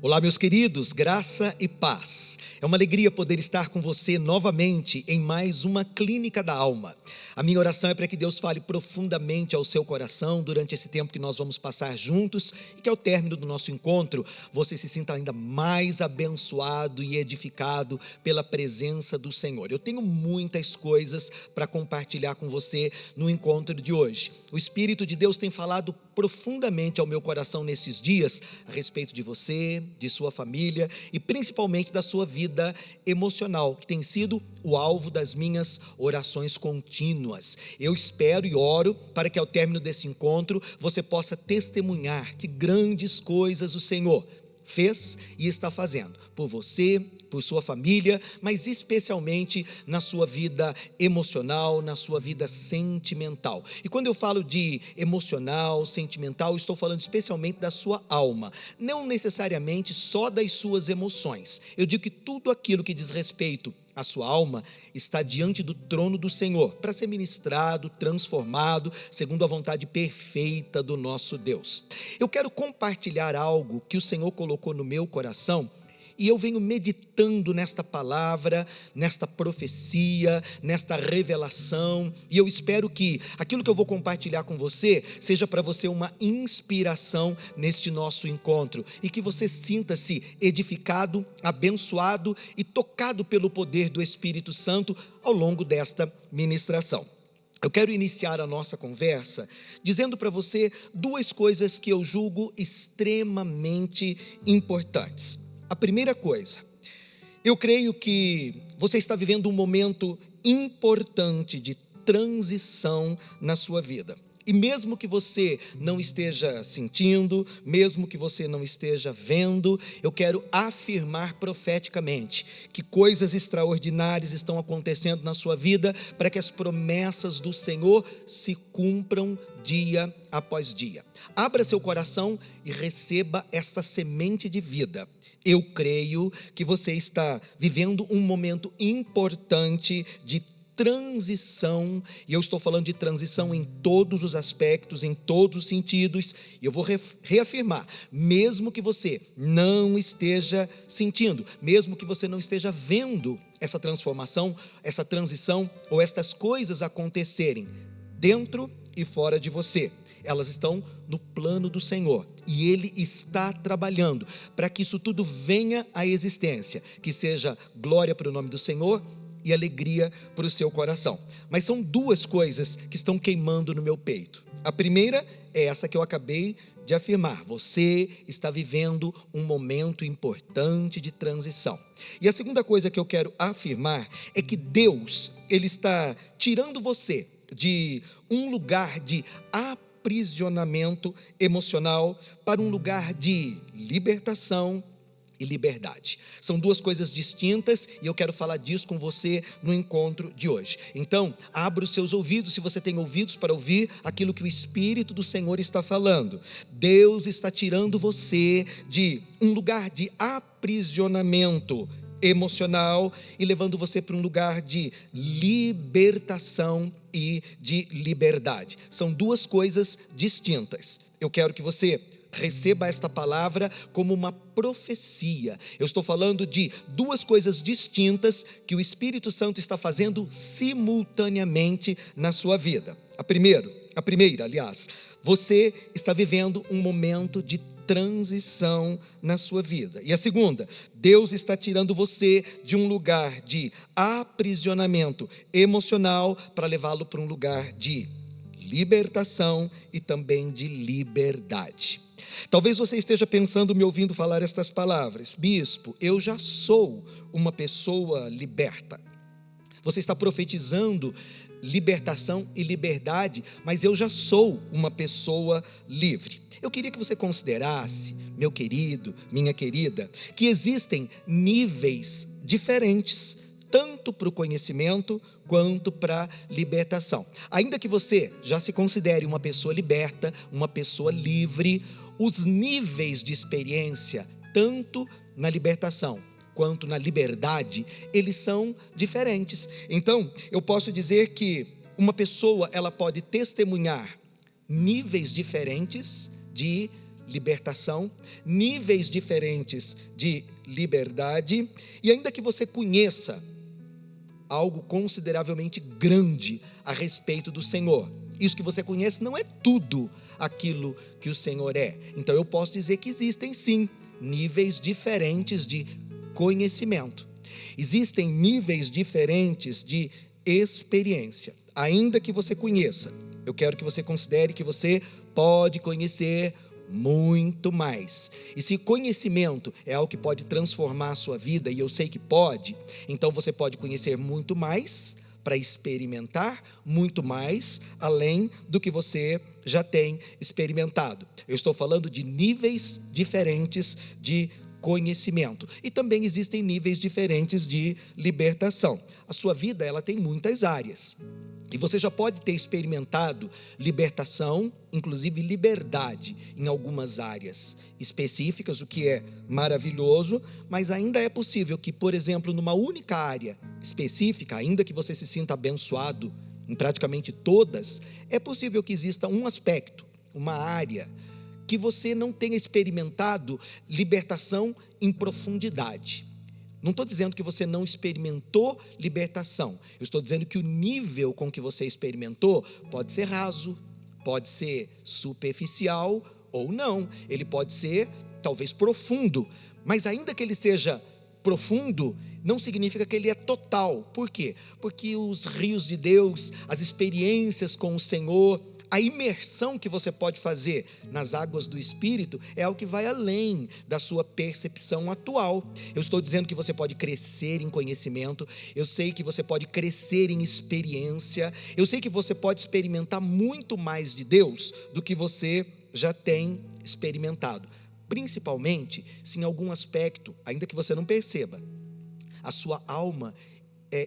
Olá, meus queridos, graça e paz. É uma alegria poder estar com você novamente em mais uma Clínica da Alma. A minha oração é para que Deus fale profundamente ao seu coração durante esse tempo que nós vamos passar juntos e que ao término do nosso encontro você se sinta ainda mais abençoado e edificado pela presença do Senhor. Eu tenho muitas coisas para compartilhar com você no encontro de hoje. O Espírito de Deus tem falado profundamente ao meu coração nesses dias a respeito de você, de sua família e principalmente da sua vida emocional, que tem sido o alvo das minhas orações contínuas. Eu espero e oro para que ao término desse encontro você possa testemunhar que grandes coisas o Senhor fez e está fazendo por você, por sua família, mas especialmente na sua vida emocional, na sua vida sentimental. E quando eu falo de emocional, sentimental, estou falando especialmente da sua alma, não necessariamente só das suas emoções. Eu digo que tudo aquilo que diz respeito a sua alma está diante do trono do Senhor para ser ministrado, transformado, segundo a vontade perfeita do nosso Deus. Eu quero compartilhar algo que o Senhor colocou no meu coração e eu venho meditando nesta palavra, nesta profecia, nesta revelação, e eu espero que aquilo que eu vou compartilhar com você seja para você uma inspiração neste nosso encontro, e que você sinta-se edificado, abençoado e tocado pelo poder do Espírito Santo ao longo desta ministração. Eu quero iniciar a nossa conversa dizendo para você duas coisas que eu julgo extremamente importantes. A primeira coisa, eu creio que você está vivendo um momento importante de transição na sua vida. E mesmo que você não esteja sentindo, mesmo que você não esteja vendo, eu quero afirmar profeticamente que coisas extraordinárias estão acontecendo na sua vida para que as promessas do Senhor se cumpram dia após dia. Abra seu coração e receba esta semente de vida. Eu creio que você está vivendo um momento importante de transição, e eu estou falando de transição em todos os aspectos, em todos os sentidos, e eu vou reafirmar, mesmo que você não esteja sentindo, mesmo que você não esteja vendo essa transformação, essa transição, ou estas coisas acontecerem dentro e fora de você, elas estão no plano do Senhor, e Ele está trabalhando para que isso tudo venha à existência, que seja glória para o nome do Senhor e alegria para o seu coração. Mas são duas coisas que estão queimando no meu peito. A primeira é essa que eu acabei de afirmar: você está vivendo um momento importante de transição. E a segunda coisa que eu quero afirmar é que Deus, Ele está tirando você de um lugar de aprisionamento emocional para um lugar de libertação e liberdade. São duas coisas distintas e eu quero falar disso com você no encontro de hoje. Então, abra os seus ouvidos, se você tem ouvidos, para ouvir aquilo que o Espírito do Senhor está falando. Deus está tirando você de um lugar de aprisionamento emocional e levando você para um lugar de libertação e de liberdade. São duas coisas distintas. Eu quero que você receba esta palavra como uma profecia. Eu estou falando de duas coisas distintas que o Espírito Santo está fazendo simultaneamente na sua vida. A primeira, você está vivendo um momento de transição na sua vida. E a segunda, Deus está tirando você de um lugar de aprisionamento emocional para levá-lo para um lugar de libertação e também de liberdade. Talvez você esteja pensando, me ouvindo falar estas palavras: bispo, eu já sou uma pessoa liberta. Você está profetizando libertação e liberdade, mas eu já sou uma pessoa livre. Eu queria que você considerasse, meu querido, minha querida, que existem níveis diferentes, tanto para o conhecimento quanto para a libertação. Ainda que você já se considere uma pessoa liberta, uma pessoa livre, os níveis de experiência, tanto na libertação quanto na liberdade, eles são diferentes. Então, eu posso dizer que uma pessoa, ela pode testemunhar níveis diferentes de libertação, níveis diferentes de liberdade, e ainda que você conheça algo consideravelmente grande a respeito do Senhor, isso que você conhece não é tudo aquilo que o Senhor é. Então eu posso dizer que existem sim níveis diferentes de conhecimento, existem níveis diferentes de experiência. Ainda que você conheça, eu quero que você considere que você pode conhecer muito mais. E se conhecimento é algo que pode transformar a sua vida, e eu sei que pode, então você pode conhecer muito mais para experimentar muito mais além do que você já tem experimentado. Eu estou falando de níveis diferentes de conhecimento. E também existem níveis diferentes de libertação. A sua vida, ela tem muitas áreas. E você já pode ter experimentado libertação, inclusive liberdade, em algumas áreas específicas, o que é maravilhoso, mas ainda é possível que, por exemplo, numa única área específica, ainda que você se sinta abençoado em praticamente todas, é possível que exista um aspecto, uma área, que você não tenha experimentado libertação em profundidade. Não estou dizendo que você não experimentou libertação. Eu estou dizendo que o nível com que você experimentou pode ser raso, pode ser superficial ou não. Ele pode ser, talvez, profundo. Mas ainda que ele seja profundo, não significa que ele é total. Por quê? Porque os rios de Deus, as experiências com o Senhor, a imersão que você pode fazer nas águas do Espírito é algo que vai além da sua percepção atual. Eu estou dizendo que você pode crescer em conhecimento, eu sei que você pode crescer em experiência, eu sei que você pode experimentar muito mais de Deus do que você já tem experimentado. Principalmente se em algum aspecto, ainda que você não perceba, a sua alma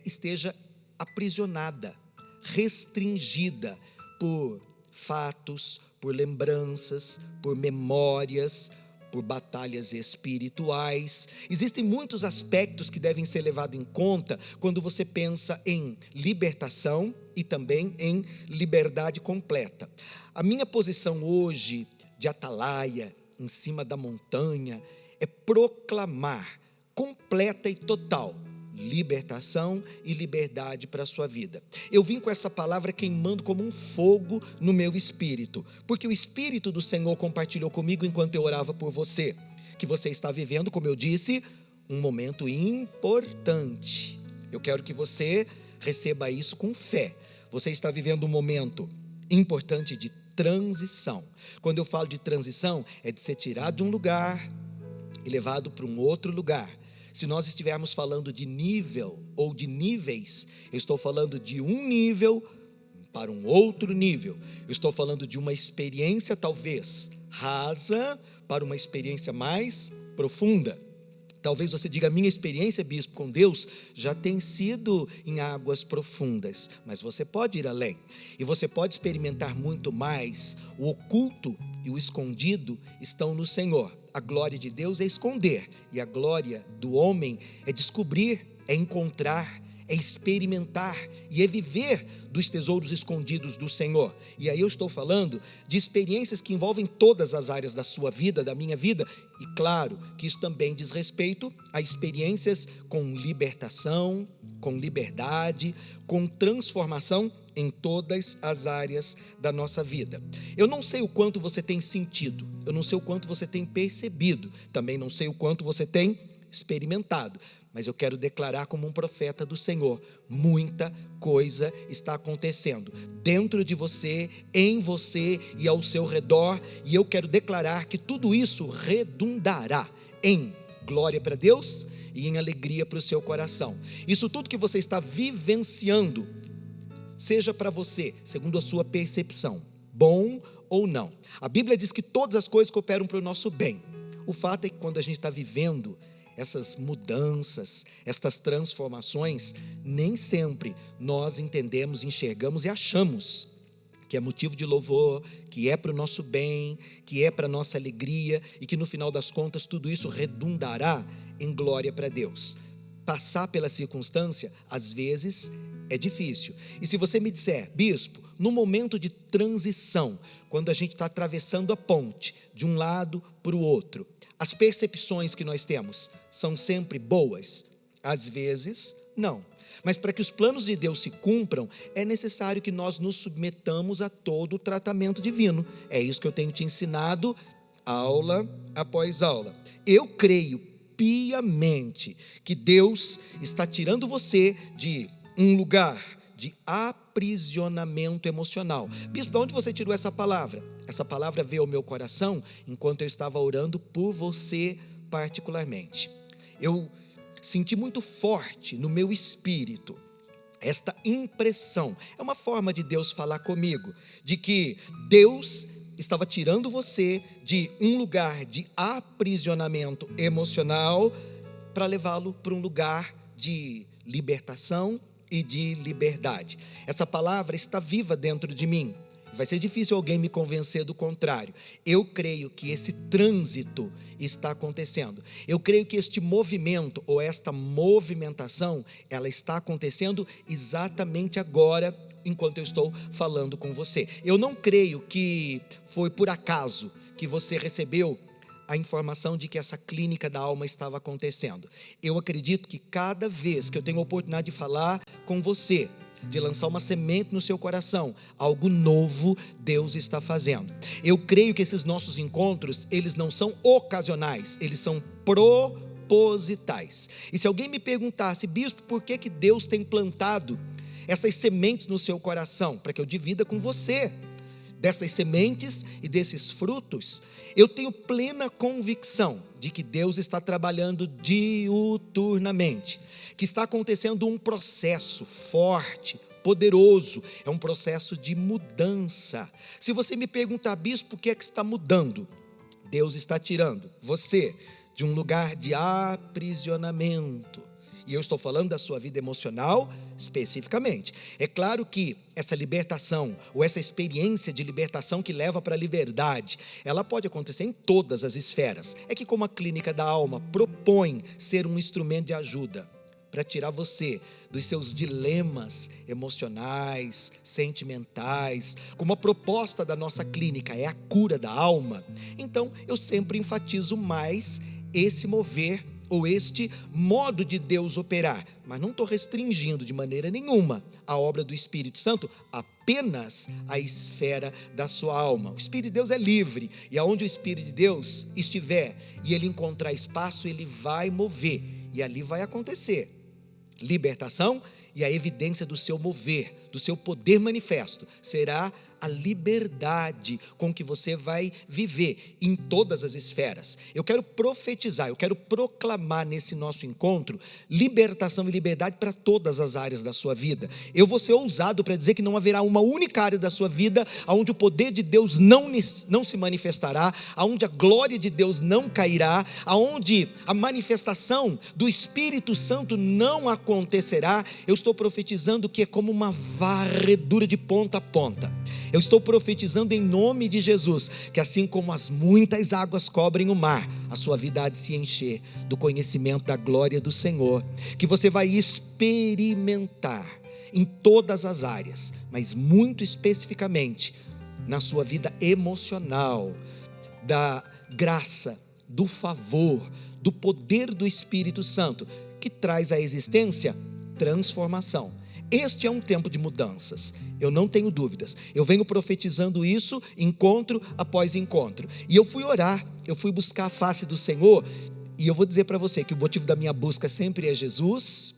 esteja aprisionada, restringida por fatos, por lembranças, por memórias, por batalhas espirituais. Existem muitos aspectos que devem ser levados em conta quando você pensa em libertação e também em liberdade completa. A minha posição hoje de atalaia, em cima da montanha, é proclamar completa e total libertação e liberdade para a sua vida. Eu vim com essa palavra queimando como um fogo no meu espírito, porque o Espírito do Senhor compartilhou comigo enquanto eu orava por você, que você está vivendo, como eu disse, um momento importante. Eu quero que você receba isso com fé. Você está vivendo um momento importante de transição. Quando eu falo de transição, é de ser tirado de um lugar e levado para um outro lugar. Se nós estivermos falando de nível ou de níveis, eu estou falando de um nível para um outro nível. Eu estou falando de uma experiência talvez rasa para uma experiência mais profunda. Talvez você diga, minha experiência, bispo, com Deus já tem sido em águas profundas, mas você pode ir além, e você pode experimentar muito mais. O oculto e o escondido estão no Senhor. A glória de Deus é esconder, e a glória do homem é descobrir, é encontrar, é experimentar e é viver dos tesouros escondidos do Senhor. E aí eu estou falando de experiências que envolvem todas as áreas da sua vida, da minha vida, e claro que isso também diz respeito a experiências com libertação, com liberdade, com transformação em todas as áreas da nossa vida. Eu não sei o quanto você tem sentido, eu não sei o quanto você tem percebido, também não sei o quanto você tem experimentado, mas eu quero declarar como um profeta do Senhor, muita coisa está acontecendo dentro de você, em você e ao seu redor, e eu quero declarar que tudo isso redundará em glória para Deus e em alegria para o seu coração. Isso tudo que você está vivenciando, seja para você, segundo a sua percepção, bom ou não. A Bíblia diz que todas as coisas cooperam para o nosso bem. O fato é que quando a gente está vivendo essas mudanças, estas transformações, nem sempre nós entendemos, enxergamos e achamos que é motivo de louvor, que é para o nosso bem, que é para a nossa alegria, e que no final das contas tudo isso redundará em glória para Deus. passar pela circunstância, às vezes, é difícil. E se você me disser, bispo, no momento de transição, quando a gente está atravessando a ponte de um lado para o outro, as percepções que nós temos são sempre boas? Às vezes, não. Mas para que os planos de Deus se cumpram, é necessário que nós nos submetamos a todo o tratamento divino. É isso que eu tenho te ensinado, aula após aula. Eu creio piamente que Deus está tirando você de um lugar de aprisionamento emocional. Bispo, de onde você tirou essa palavra? Essa palavra veio ao meu coração enquanto eu estava orando por você particularmente. Eu senti muito forte no meu espírito esta impressão. É uma forma de Deus falar comigo, de que Deus estava tirando você de um lugar de aprisionamento emocional para levá-lo para um lugar de libertação e de liberdade. Essa palavra está viva dentro de mim. Vai ser difícil alguém me convencer do contrário. Eu creio que esse trânsito está acontecendo. Eu creio que este movimento ou esta movimentação, ela está acontecendo exatamente agora, enquanto eu estou falando com você. Eu não creio que foi por acaso que você recebeu a informação de que essa clínica da alma estava acontecendo. Eu acredito que cada vez que eu tenho a oportunidade de falar com você, de lançar uma semente no seu coração, algo novo Deus está fazendo. Eu creio que esses nossos encontros, eles não são ocasionais, eles são propositais. E se alguém me perguntasse, bispo, por que Deus tem plantado essas sementes no seu coração? Para que eu divida com você dessas sementes e desses frutos. Eu tenho plena convicção de que Deus está trabalhando diuturnamente, que está acontecendo um processo forte, poderoso, é um processo de mudança. Se você me perguntar, bispo, o que é que está mudando? Deus está tirando você de um lugar de aprisionamento. E eu estou falando da sua vida emocional especificamente. É claro que essa libertação, ou essa experiência de libertação que leva para a liberdade, ela pode acontecer em todas as esferas. É que como a clínica da alma propõe ser um instrumento de ajuda para tirar você dos seus dilemas emocionais, sentimentais, como a proposta da nossa clínica é a cura da alma, então eu sempre enfatizo mais esse mover ou este modo de Deus operar, mas não estou restringindo de maneira nenhuma a obra do Espírito Santo apenas à esfera da sua alma. O Espírito de Deus é livre, e aonde o Espírito de Deus estiver e ele encontrar espaço, ele vai mover, e ali vai acontecer libertação, e a evidência do seu mover, do seu poder manifesto, será a liberdade com que você vai viver em todas as esferas. Eu quero profetizar, eu quero proclamar nesse nosso encontro libertação e liberdade para todas as áreas da sua vida. Eu vou ser ousado para dizer que não haverá uma única área da sua vida onde o poder de Deus não se manifestará, onde a glória de Deus não cairá, onde a manifestação do Espírito Santo não acontecerá. Eu estou profetizando que é como uma varredura de ponta a ponta. Eu estou profetizando em nome de Jesus, que assim como as muitas águas cobrem o mar, a sua vida há de se encher do conhecimento da glória do Senhor, que você vai experimentar em todas as áreas, mas muito especificamente na sua vida emocional, da graça, do favor, do poder do Espírito Santo, que traz à existência transformação. Este é um tempo de mudanças, eu não tenho dúvidas. Eu venho profetizando isso encontro após encontro. E eu fui orar, eu fui buscar a face do Senhor. E eu vou dizer para você que o motivo da minha busca sempre é Jesus,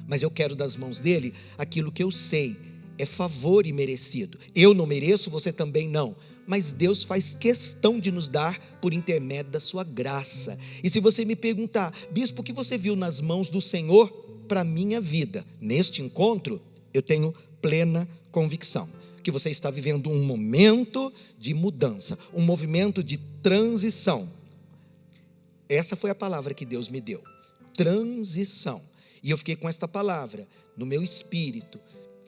mas eu quero das mãos dele aquilo que eu sei é favor imerecido. Eu não mereço, você também não. Mas Deus faz questão de nos dar por intermédio da sua graça. E se você me perguntar, bispo, o que você viu nas mãos do Senhor para a minha vida? Neste encontro, eu tenho plena convicção que você está vivendo um momento de mudança, um movimento de transição. Essa foi a palavra que Deus me deu, transição. E eu fiquei com esta palavra no meu espírito.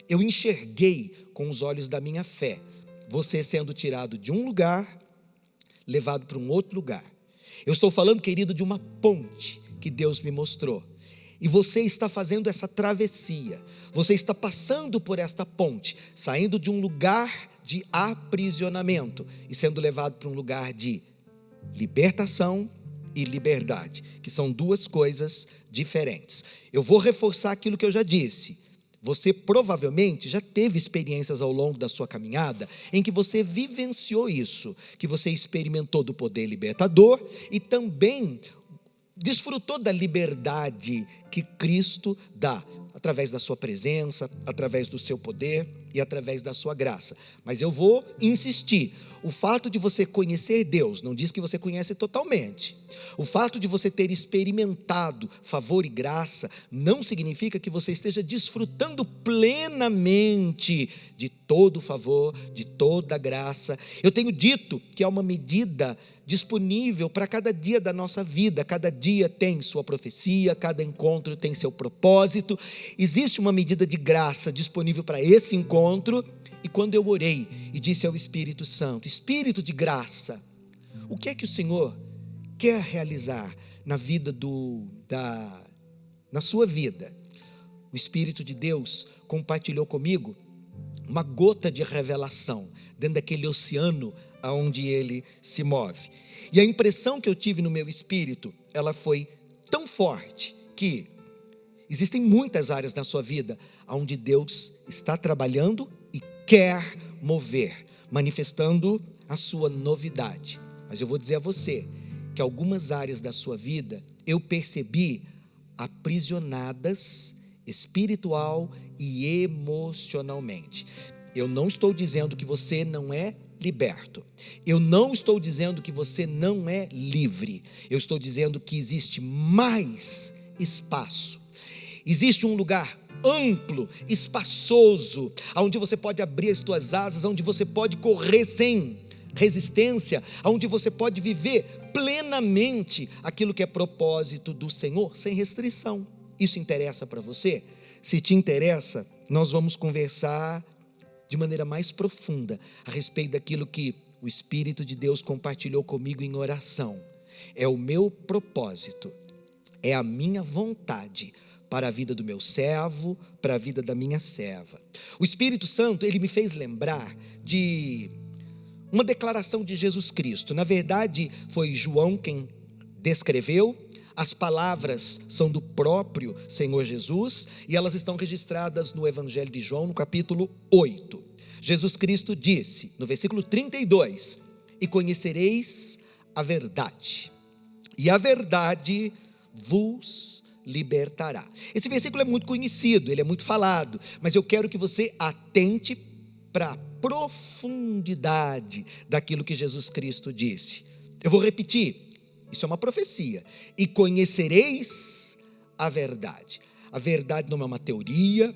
Eu enxerguei com os olhos da minha fé você sendo tirado de um lugar, levado para um outro lugar. Eu estou falando, querido, de uma ponte que Deus me mostrou. E você está fazendo essa travessia, você está passando por esta ponte, saindo de um lugar de aprisionamento e sendo levado para um lugar de libertação e liberdade, que são duas coisas diferentes. Eu vou reforçar aquilo que eu já disse. Você provavelmente já teve experiências ao longo da sua caminhada em que você vivenciou isso, que você experimentou do poder libertador e também desfrutou da liberdade que Cristo dá, através da sua presença, através do seu poder e através da sua graça. Mas eu vou insistir, o fato de você conhecer Deus não diz que você conhece totalmente. O fato de você ter experimentado favor e graça não significa que você esteja desfrutando plenamente de todo o favor, de toda a graça. Eu tenho dito que é uma medida disponível para cada dia da nossa vida. Cada dia tem sua profecia, cada encontro tem seu propósito. Existe uma medida de graça disponível para esse encontro. E quando eu orei e disse ao Espírito Santo: Espírito de graça, o que é que o Senhor quer realizar na vida na sua vida? O Espírito de Deus compartilhou comigo uma gota de revelação dentro daquele oceano aonde ele se move. E a impressão que eu tive no meu espírito, ela foi tão forte que existem muitas áreas na sua vida onde Deus está trabalhando e quer mover, manifestando a sua novidade. Mas eu vou dizer a você que algumas áreas da sua vida eu percebi aprisionadas espiritual e emocionalmente. Eu não estou dizendo que você não é liberto. Eu não estou dizendo que você não é livre. Eu estou dizendo que existe mais espaço. Existe um lugar amplo, espaçoso, onde você pode abrir as suas asas, onde você pode correr sem resistência, onde você pode viver plenamente aquilo que é propósito do Senhor, sem restrição. Isso interessa para você? Se te interessa, nós vamos conversar de maneira mais profunda a respeito daquilo que o Espírito de Deus compartilhou comigo em oração. É o meu propósito, é a minha vontade para a vida do meu servo, para a vida da minha serva. O Espírito Santo, ele me fez lembrar de uma declaração de Jesus Cristo. Na verdade, foi João quem descreveu. As palavras são do próprio Senhor Jesus e elas estão registradas no Evangelho de João, no capítulo 8. Jesus Cristo disse, no versículo 32, e conhecereis a verdade, e a verdade vos libertará. Esse versículo é muito conhecido, ele é muito falado, mas eu quero que você atente para a profundidade daquilo que Jesus Cristo disse. Eu vou repetir. Isso é uma profecia. E conhecereis a verdade. A verdade não é uma teoria,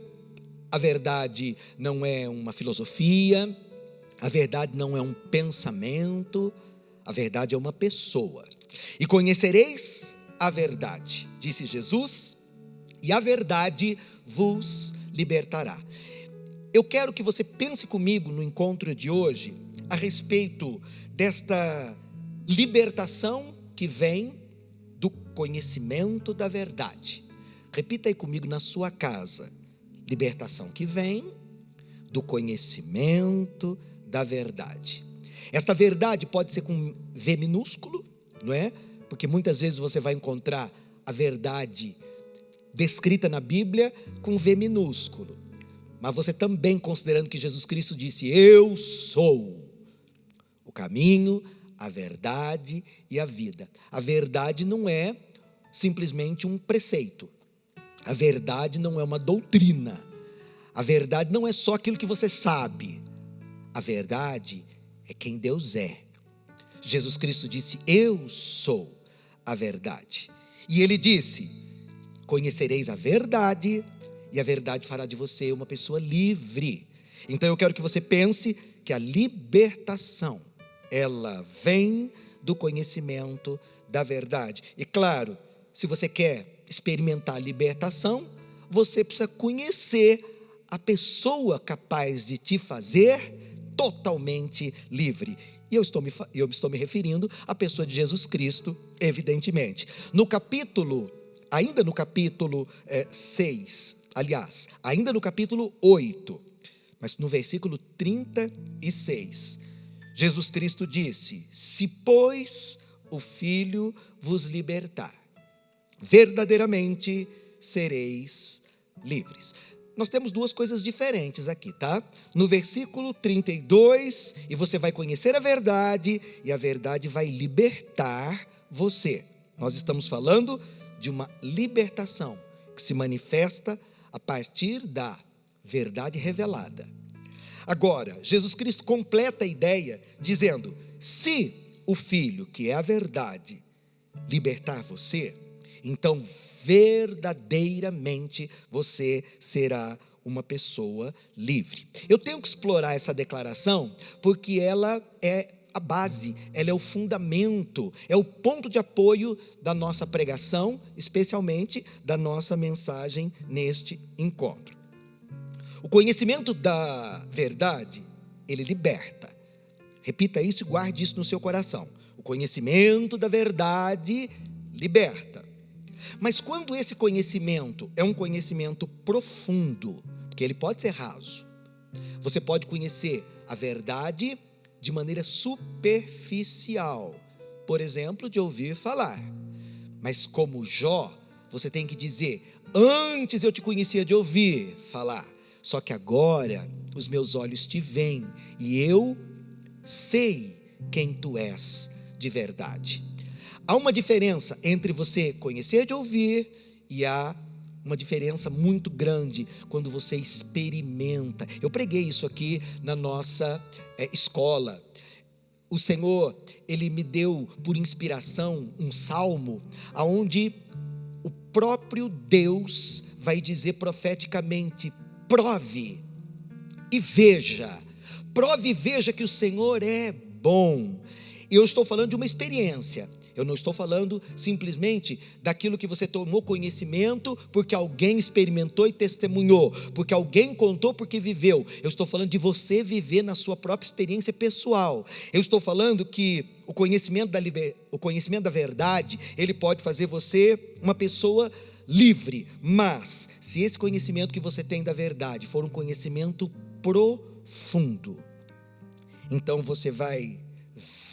a verdade não é uma filosofia, a verdade não é um pensamento, a verdade é uma pessoa. E conhecereis a verdade, disse Jesus, e a verdade vos libertará. Eu quero que você pense comigo no encontro de hoje a respeito desta libertação que vem do conhecimento da verdade. Repita aí comigo na sua casa. Libertação que vem do conhecimento da verdade. Esta verdade pode ser com V minúsculo, não é? Porque muitas vezes você vai encontrar a verdade descrita na Bíblia com V minúsculo. Mas você também considerando que Jesus Cristo disse: eu sou o caminho, a verdade e a vida. A verdade não é simplesmente um preceito. A verdade não é uma doutrina. A verdade não é só aquilo que você sabe. A verdade é quem Deus é. Jesus Cristo disse: eu sou a verdade. E ele disse: conhecereis a verdade e a verdade fará de você uma pessoa livre. Então eu quero que você pense que a libertação, ela vem do conhecimento da verdade. E claro, se você quer experimentar a libertação, você precisa conhecer a pessoa capaz de te fazer totalmente livre. E eu estou me referindo à pessoa de Jesus Cristo, evidentemente. No capítulo ainda no capítulo 6, aliás, ainda no capítulo 8, mas no versículo 36, Jesus Cristo disse: se, pois, o Filho vos libertar, verdadeiramente sereis livres. Nós temos duas coisas diferentes aqui, tá? No versículo 32, e você vai conhecer a verdade, e a verdade vai libertar você. Nós estamos falando de uma libertação que se manifesta a partir da verdade revelada. Agora, Jesus Cristo completa a ideia dizendo: se o Filho, que é a verdade, libertar você, então verdadeiramente você será uma pessoa livre. Eu tenho que explorar essa declaração porque ela é a base, ela é o fundamento, é o ponto de apoio da nossa pregação, especialmente da nossa mensagem neste encontro. O conhecimento da verdade, ele liberta. Repita isso e guarde isso no seu coração. O conhecimento da verdade liberta. Mas quando esse conhecimento é um conhecimento profundo, porque ele pode ser raso, você pode conhecer a verdade de maneira superficial, por exemplo, de ouvir falar. Mas como Jó, você tem que dizer: antes eu te conhecia de ouvir falar, só que agora os meus olhos te veem e eu sei quem tu és de verdade. Há uma diferença entre você conhecer de ouvir e há uma diferença muito grande quando você experimenta. Eu preguei isso aqui na nossa escola. O Senhor, Ele me deu por inspiração um salmo, onde o próprio Deus vai dizer profeticamente: prove e veja que o Senhor é bom. E eu estou falando de uma experiência. Eu não estou falando simplesmente daquilo que você tomou conhecimento porque alguém experimentou e testemunhou, porque alguém contou porque viveu. Eu estou falando de você viver na sua própria experiência pessoal. Eu estou falando que o conhecimento da verdade, ele pode fazer você uma pessoa livre, mas se esse conhecimento que você tem da verdade for um conhecimento profundo, então você vai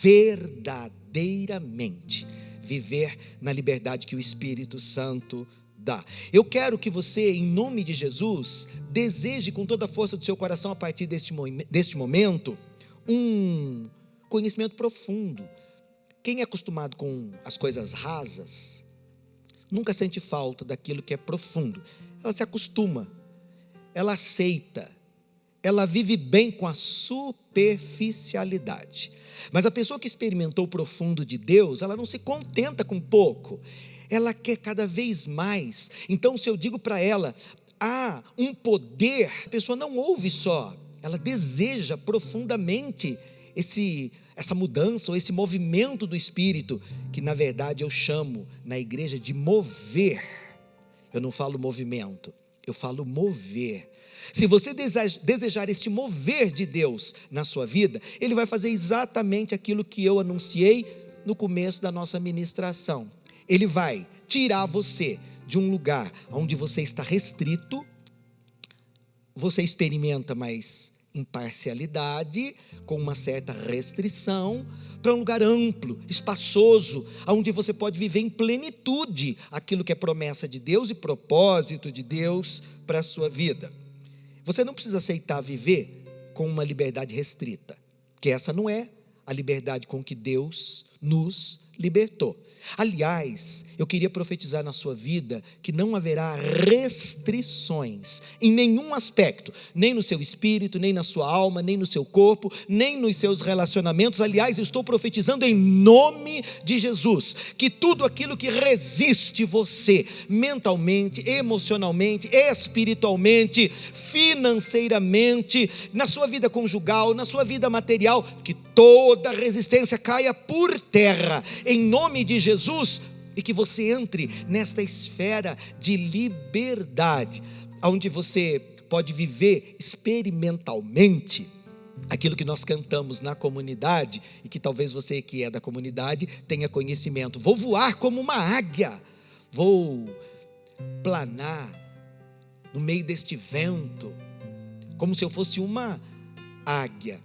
verdadeiramente viver na liberdade que o Espírito Santo dá. Eu quero que você, em nome de Jesus, deseje com toda a força do seu coração, a partir deste momento, um conhecimento profundo. Quem é acostumado com as coisas rasas, nunca sente falta daquilo que é profundo. Ela se acostuma, ela aceita, ela vive bem com a superficialidade. Mas a pessoa que experimentou o profundo de Deus, ela não se contenta com pouco, ela quer cada vez mais. Então, se eu digo para ela, há um poder, a pessoa não ouve só, ela deseja profundamente essa mudança, ou esse movimento do Espírito, que na verdade eu chamo na igreja de mover. Eu não falo movimento, eu falo mover. Se você desejar este mover de Deus na sua vida, Ele vai fazer exatamente aquilo que eu anunciei no começo da nossa ministração. Ele vai tirar você de um lugar onde você está restrito, você experimenta mais imparcialidade, com uma certa restrição, para um lugar amplo, espaçoso, onde você pode viver em plenitude aquilo que é promessa de Deus e propósito de Deus para a sua vida. Você não precisa aceitar viver com uma liberdade restrita, porque essa não é a liberdade com que Deus nos libertou. Aliás, eu queria profetizar na sua vida que não haverá restrições em nenhum aspecto, nem no seu espírito, nem na sua alma, nem no seu corpo, nem nos seus relacionamentos. Aliás, eu estou profetizando em nome de Jesus, que tudo aquilo que resiste você, mentalmente, emocionalmente, espiritualmente, financeiramente, na sua vida conjugal, na sua vida material, que toda resistência caia por terra, em nome de Jesus, e que você entre nesta esfera de liberdade, onde você pode viver experimentalmente aquilo que nós cantamos na comunidade, e que talvez você que é da comunidade tenha conhecimento. Vou voar como uma águia, Vou planar no meio deste vento, como se eu fosse uma águia.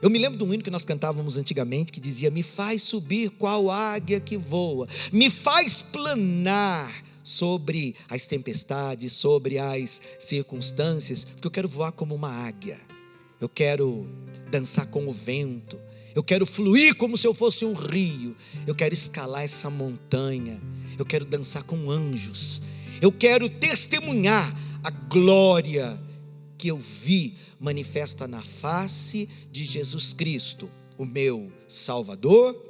Eu me lembro de um hino que nós cantávamos antigamente, que dizia: me faz subir qual águia que voa, me faz planar sobre as tempestades, sobre as circunstâncias, porque eu quero voar como uma águia, eu quero dançar com o vento, eu quero fluir como se eu fosse um rio, eu quero escalar essa montanha, eu quero dançar com anjos, eu quero testemunhar a glória que eu vi manifesta na face de Jesus Cristo, o meu Salvador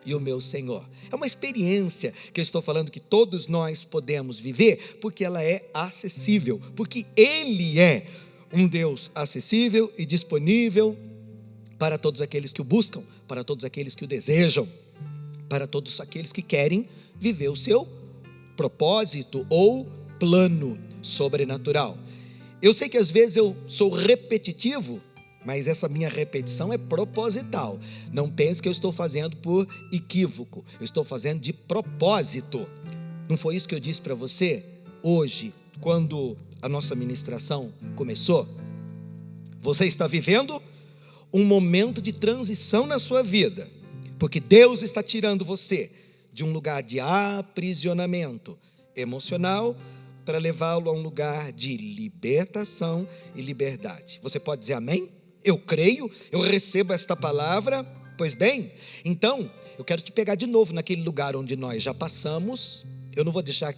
e o meu Senhor. É uma experiência que eu estou falando que todos nós podemos viver, porque ela é acessível, porque Ele é um Deus acessível e disponível para todos aqueles que o buscam, para todos aqueles que o desejam, para todos aqueles que querem viver o seu propósito ou plano sobrenatural. Eu sei que às vezes eu sou repetitivo, mas essa minha repetição é proposital. Não pense que eu estou fazendo por equívoco, eu estou fazendo de propósito. Não foi isso que eu disse para você hoje, quando a nossa ministração começou? Você está vivendo um momento de transição na sua vida, porque Deus está tirando você de um lugar de aprisionamento emocional para levá-lo a um lugar de libertação e liberdade. Você pode dizer amém? Eu creio, eu recebo esta palavra. Pois bem, então eu quero te pegar de novo naquele lugar onde nós já passamos. Eu não vou dizer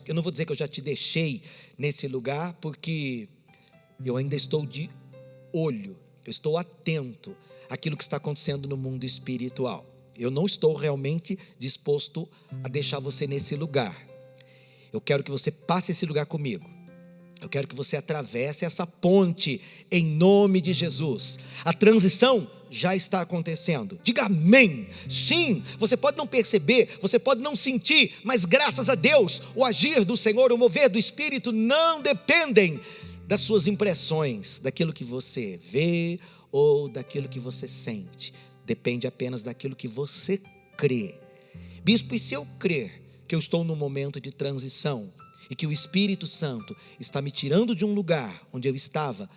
que eu já te deixei nesse lugar, porque eu ainda estou de olho, eu estou atento àquilo que está acontecendo no mundo espiritual. Eu não estou realmente disposto a deixar você nesse lugar. Eu quero que você passe esse lugar comigo. Eu quero que você atravesse essa ponte em nome de Jesus. A transição já está acontecendo. Diga amém. Sim, você pode não perceber, você pode não sentir, mas graças a Deus, o agir do Senhor, o mover do Espírito não dependem das suas impressões, daquilo que você vê ou daquilo que você sente. Depende apenas daquilo que você crê. Bispo, e se eu crer que eu estou num momento de transição e que o Espírito Santo está me tirando de um lugar onde eu estava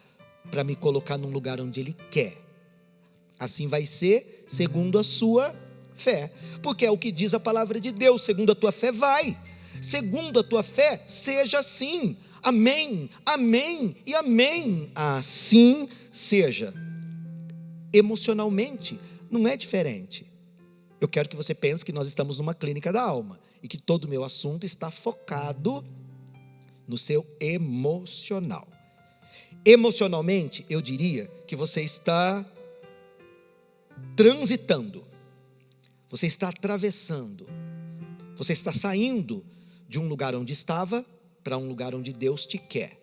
para me colocar num lugar onde Ele quer? Assim vai ser segundo a sua fé, porque é o que diz a palavra de Deus: segundo a tua fé vai, segundo a tua fé seja assim. Amém, amém e amém. Assim seja. Emocionalmente não é diferente. Eu quero que você pense que nós estamos numa clínica da alma e que todo o meu assunto está focado no seu emocional. Emocionalmente, eu diria que você está transitando, você está atravessando, você está saindo de um lugar onde estava para um lugar onde Deus te quer.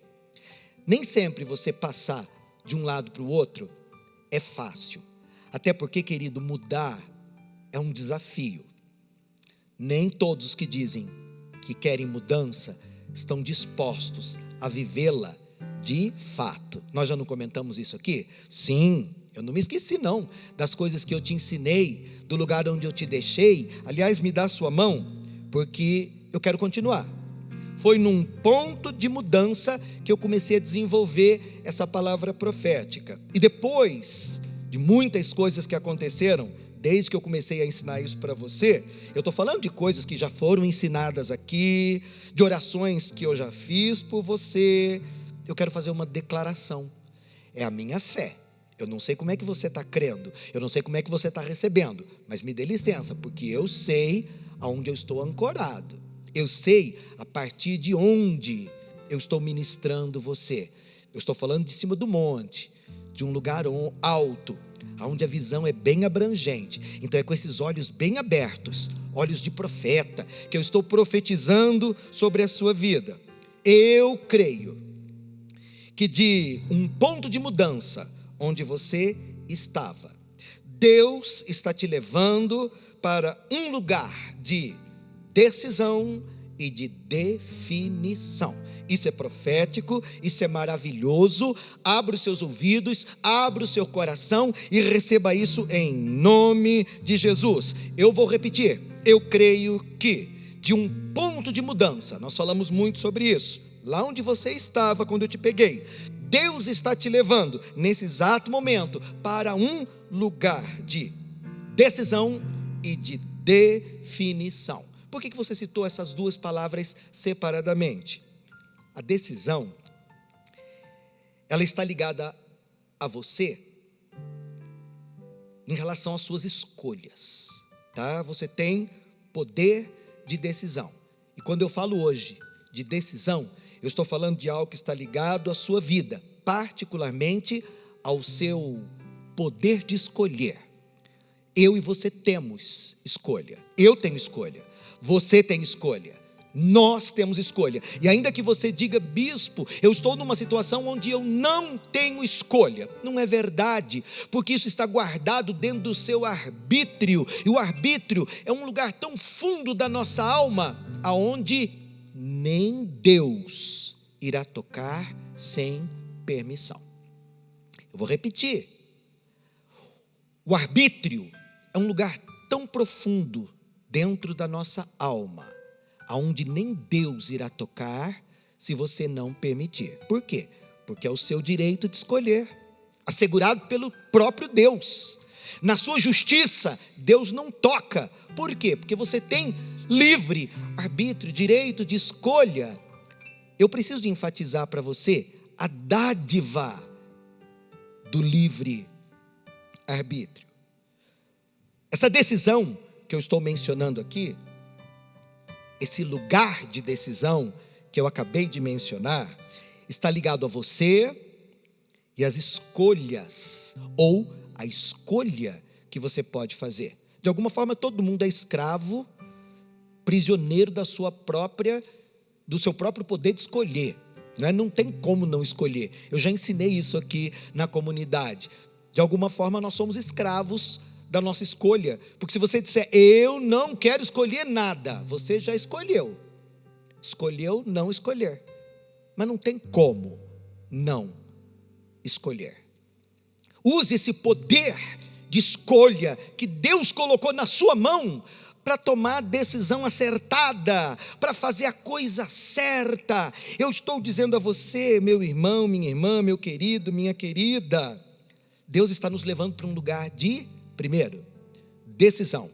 Nem sempre você passar de um lado para o outro é fácil, até porque, querido, mudar é um desafio. Nem todos os que dizem que querem mudança estão dispostos a vivê-la de fato. Nós já não comentamos isso aqui? Sim, eu não me esqueci não das coisas que eu te ensinei, do lugar onde eu te deixei. Aliás, me dá a sua mão, porque eu quero continuar. Foi num ponto de mudança que eu comecei a desenvolver essa palavra profética. E depois de muitas coisas que aconteceram, desde que eu comecei a ensinar isso para você, eu estou falando de coisas que já foram ensinadas aqui, de orações que eu já fiz por você. Eu quero fazer uma declaração. É a minha fé. Eu não sei como é que você está crendo, eu não sei como é que você está recebendo, mas me dê licença, porque eu sei aonde eu estou ancorado. Eu sei a partir de onde eu estou ministrando você. Eu estou falando de cima do monte, de um lugar alto, onde a visão é bem abrangente. Então é com esses olhos bem abertos, olhos de profeta, que eu estou profetizando sobre a sua vida. Eu creio que de um ponto de mudança onde você estava, Deus está te levando para um lugar de decisão e de definição. Isso é profético, isso é maravilhoso. Abra os seus ouvidos, abra o seu coração e receba isso em nome de Jesus. Eu vou repetir: eu creio que de um ponto de mudança. Nós falamos muito sobre isso. Lá onde você estava quando eu te peguei, Deus está te levando nesse exato momento para um lugar de decisão e de definição. Por que você citou essas duas palavras separadamente? A decisão, ela está ligada a você em relação às suas escolhas, tá? Você tem poder de decisão. E quando eu falo hoje de decisão, eu estou falando de algo que está ligado à sua vida, particularmente ao seu poder de escolher. Eu e você temos escolha. Eu tenho escolha. Você tem escolha. Nós temos escolha. E ainda que você diga, bispo, eu estou numa situação onde eu não tenho escolha. Não é verdade, porque isso está guardado dentro do seu arbítrio. E o arbítrio é um lugar tão fundo da nossa alma, aonde nem Deus irá tocar sem permissão. Eu vou repetir. O arbítrio é um lugar tão profundo dentro da nossa alma, aonde nem Deus irá tocar se você não permitir. Por quê? Porque é o seu direito de escolher, assegurado pelo próprio Deus. Na sua justiça, Deus não toca. Por quê? Porque você tem livre arbítrio, direito de escolha. Eu preciso de enfatizar para você a dádiva do livre arbítrio. Essa decisão que eu estou mencionando aqui, esse lugar de decisão que eu acabei de mencionar, está ligado a você e às escolhas, ou a escolha que você pode fazer. De alguma forma, todo mundo é escravo, prisioneiro do seu próprio poder de escolher. Não tem como não escolher. Eu já ensinei isso aqui na comunidade. De alguma forma, nós somos escravos da nossa escolha, porque se você disser, eu não quero escolher nada, você já escolheu não escolher, mas não tem como não escolher. Use esse poder de escolha que Deus colocou na sua mão, para tomar a decisão acertada, para fazer a coisa certa. Eu estou dizendo a você, meu irmão, minha irmã, meu querido, minha querida, Deus está nos levando para um lugar de, primeiro, decisão.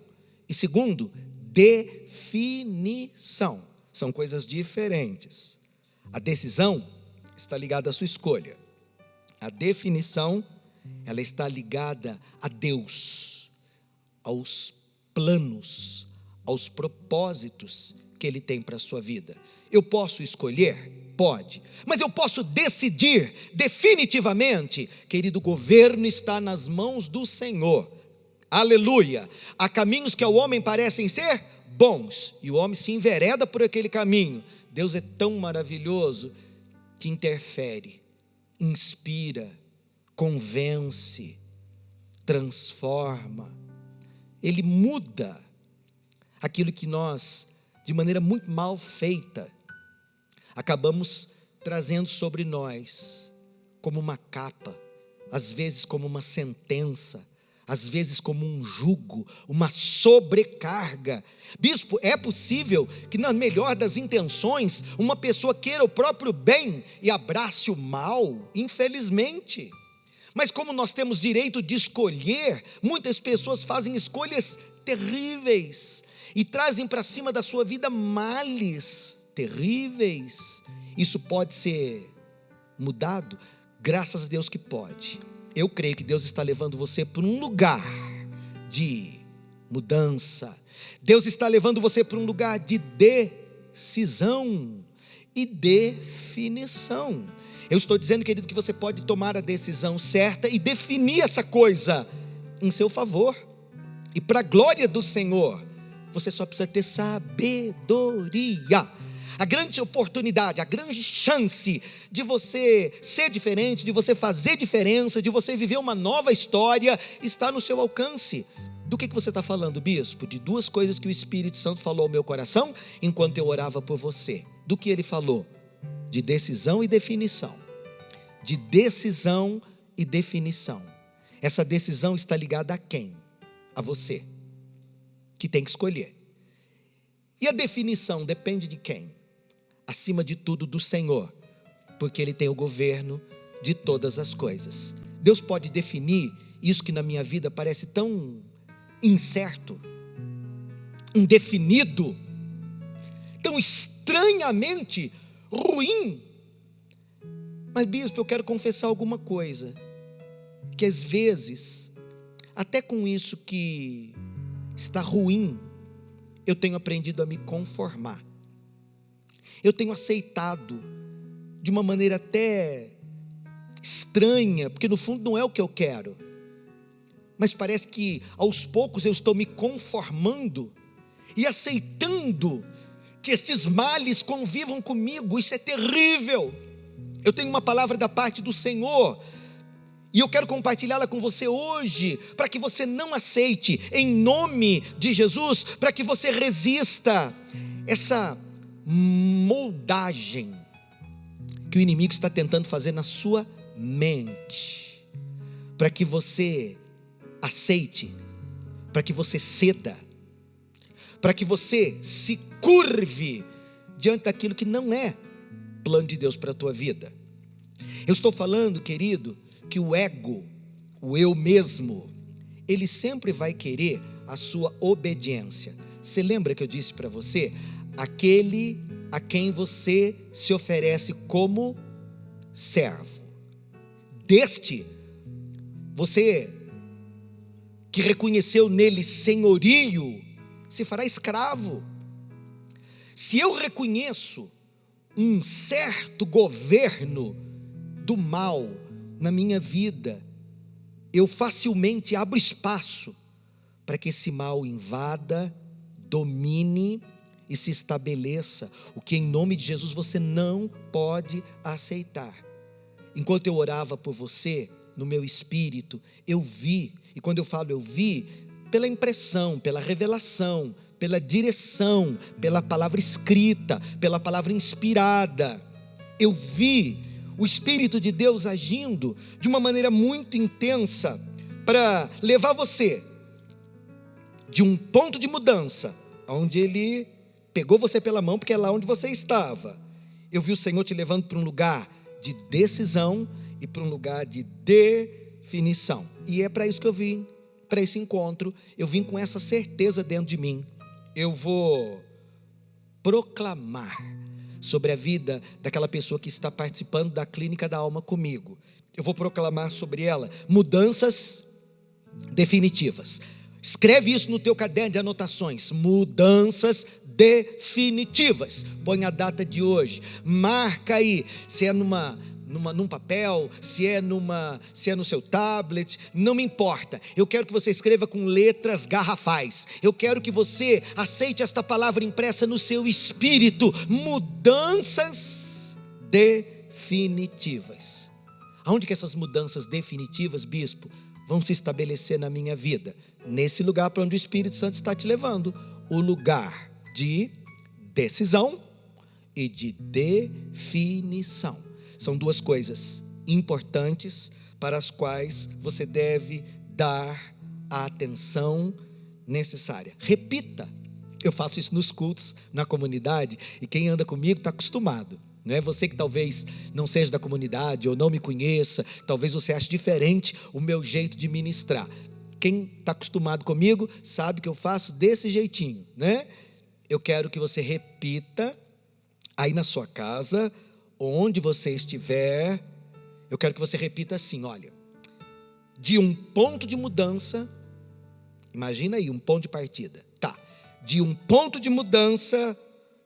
E segundo, definição. São coisas diferentes. A decisão está ligada à sua escolha. A definição, ela está ligada a Deus, aos planos, aos propósitos que Ele tem para a sua vida. Eu posso escolher? Pode. Mas eu posso decidir definitivamente? Querido, o governo está nas mãos do Senhor. Aleluia! Há caminhos que ao homem parecem ser bons, e o homem se envereda por aquele caminho. Deus é tão maravilhoso que interfere, inspira, convence, transforma. Ele muda aquilo que nós, de maneira muito mal feita, acabamos trazendo sobre nós como uma capa, às vezes como uma sentença, às vezes como um jugo, uma sobrecarga. Bispo, é possível que na melhor das intenções, uma pessoa queira o próprio bem e abrace o mal? Infelizmente. Mas como nós temos direito de escolher, muitas pessoas fazem escolhas terríveis e trazem para cima da sua vida males terríveis. Isso pode ser mudado? Graças a Deus que pode. Eu creio que Deus está levando você para um lugar de mudança. Deus está levando você para um lugar de decisão e definição. Eu estou dizendo, querido, que você pode tomar a decisão certa e definir essa coisa em seu favor. E para a glória do Senhor, você só precisa ter sabedoria. A grande oportunidade, a grande chance de você ser diferente, de você fazer diferença, de você viver uma nova história, está no seu alcance. Do que você está falando, bispo? De duas coisas que o Espírito Santo falou ao meu coração, enquanto eu orava por você. Do que ele falou? De decisão e definição. De decisão e definição. Essa decisão está ligada a quem? A você, que tem que escolher. E a definição depende de quem? Acima de tudo, do Senhor, porque Ele tem o governo de todas as coisas. Deus pode definir isso que na minha vida parece tão incerto, indefinido, tão estranhamente ruim. Mas, bispo, eu quero confessar alguma coisa, que às vezes, até com isso que está ruim, eu tenho aprendido a me conformar. Eu tenho aceitado de uma maneira até estranha, porque no fundo não é o que eu quero, mas parece que aos poucos eu estou me conformando e aceitando que estes males convivam comigo. Isso é terrível. Eu tenho uma palavra da parte do Senhor e eu quero compartilhá-la com você hoje, para que você não aceite, em nome de Jesus, para que você resista essa moldagem que o inimigo está tentando fazer na sua mente, para que você aceite, para que você ceda, para que você se curve diante daquilo que não é plano de Deus para a tua vida. Eu estou falando, querido, que o ego, o eu mesmo, ele sempre vai querer a sua obediência. Você lembra que eu disse para você? Aquele a quem você se oferece como servo. Deste, você que reconheceu nele senhorio, se fará escravo. Se eu reconheço um certo governo do mal na minha vida, eu facilmente abro espaço para que esse mal invada, domine e se estabeleça, o que em nome de Jesus você não pode aceitar. Enquanto eu orava por você, no meu espírito, eu vi, e quando eu falo eu vi, pela impressão, pela revelação, pela direção, pela palavra escrita, pela palavra inspirada, eu vi o Espírito de Deus agindo de uma maneira muito intensa, para levar você de um ponto de mudança, onde Ele pegou você pela mão, porque é lá onde você estava. Eu vi o Senhor te levando para um lugar de decisão e para um lugar de definição. E é para isso que eu vim, para esse encontro. Eu vim com essa certeza dentro de mim. Eu vou proclamar sobre a vida daquela pessoa que está participando da clínica da alma comigo. Eu vou proclamar sobre ela mudanças definitivas. Escreve isso no teu caderno de anotações. Mudanças definitivas. Põe a data de hoje. Marca aí, se é num papel, se é no seu tablet, não me importa. Eu quero que você escreva com letras garrafais. Eu quero que você aceite esta palavra impressa no seu espírito. Mudanças definitivas. Aonde que essas mudanças definitivas, bispo, vão se estabelecer na minha vida? Nesse lugar para onde o Espírito Santo está te levando. O lugar de decisão e de definição. São duas coisas importantes para as quais você deve dar a atenção necessária. Repita. Eu faço isso nos cultos, na comunidade, e quem anda comigo está acostumado. Não é você que talvez não seja da comunidade ou não me conheça, talvez você ache diferente o meu jeito de ministrar. Quem está acostumado comigo sabe que eu faço desse jeitinho, né? Eu quero que você repita aí na sua casa, onde você estiver, eu quero que você repita assim, olha, de um ponto de mudança, imagina aí um ponto de partida, tá, de um ponto de mudança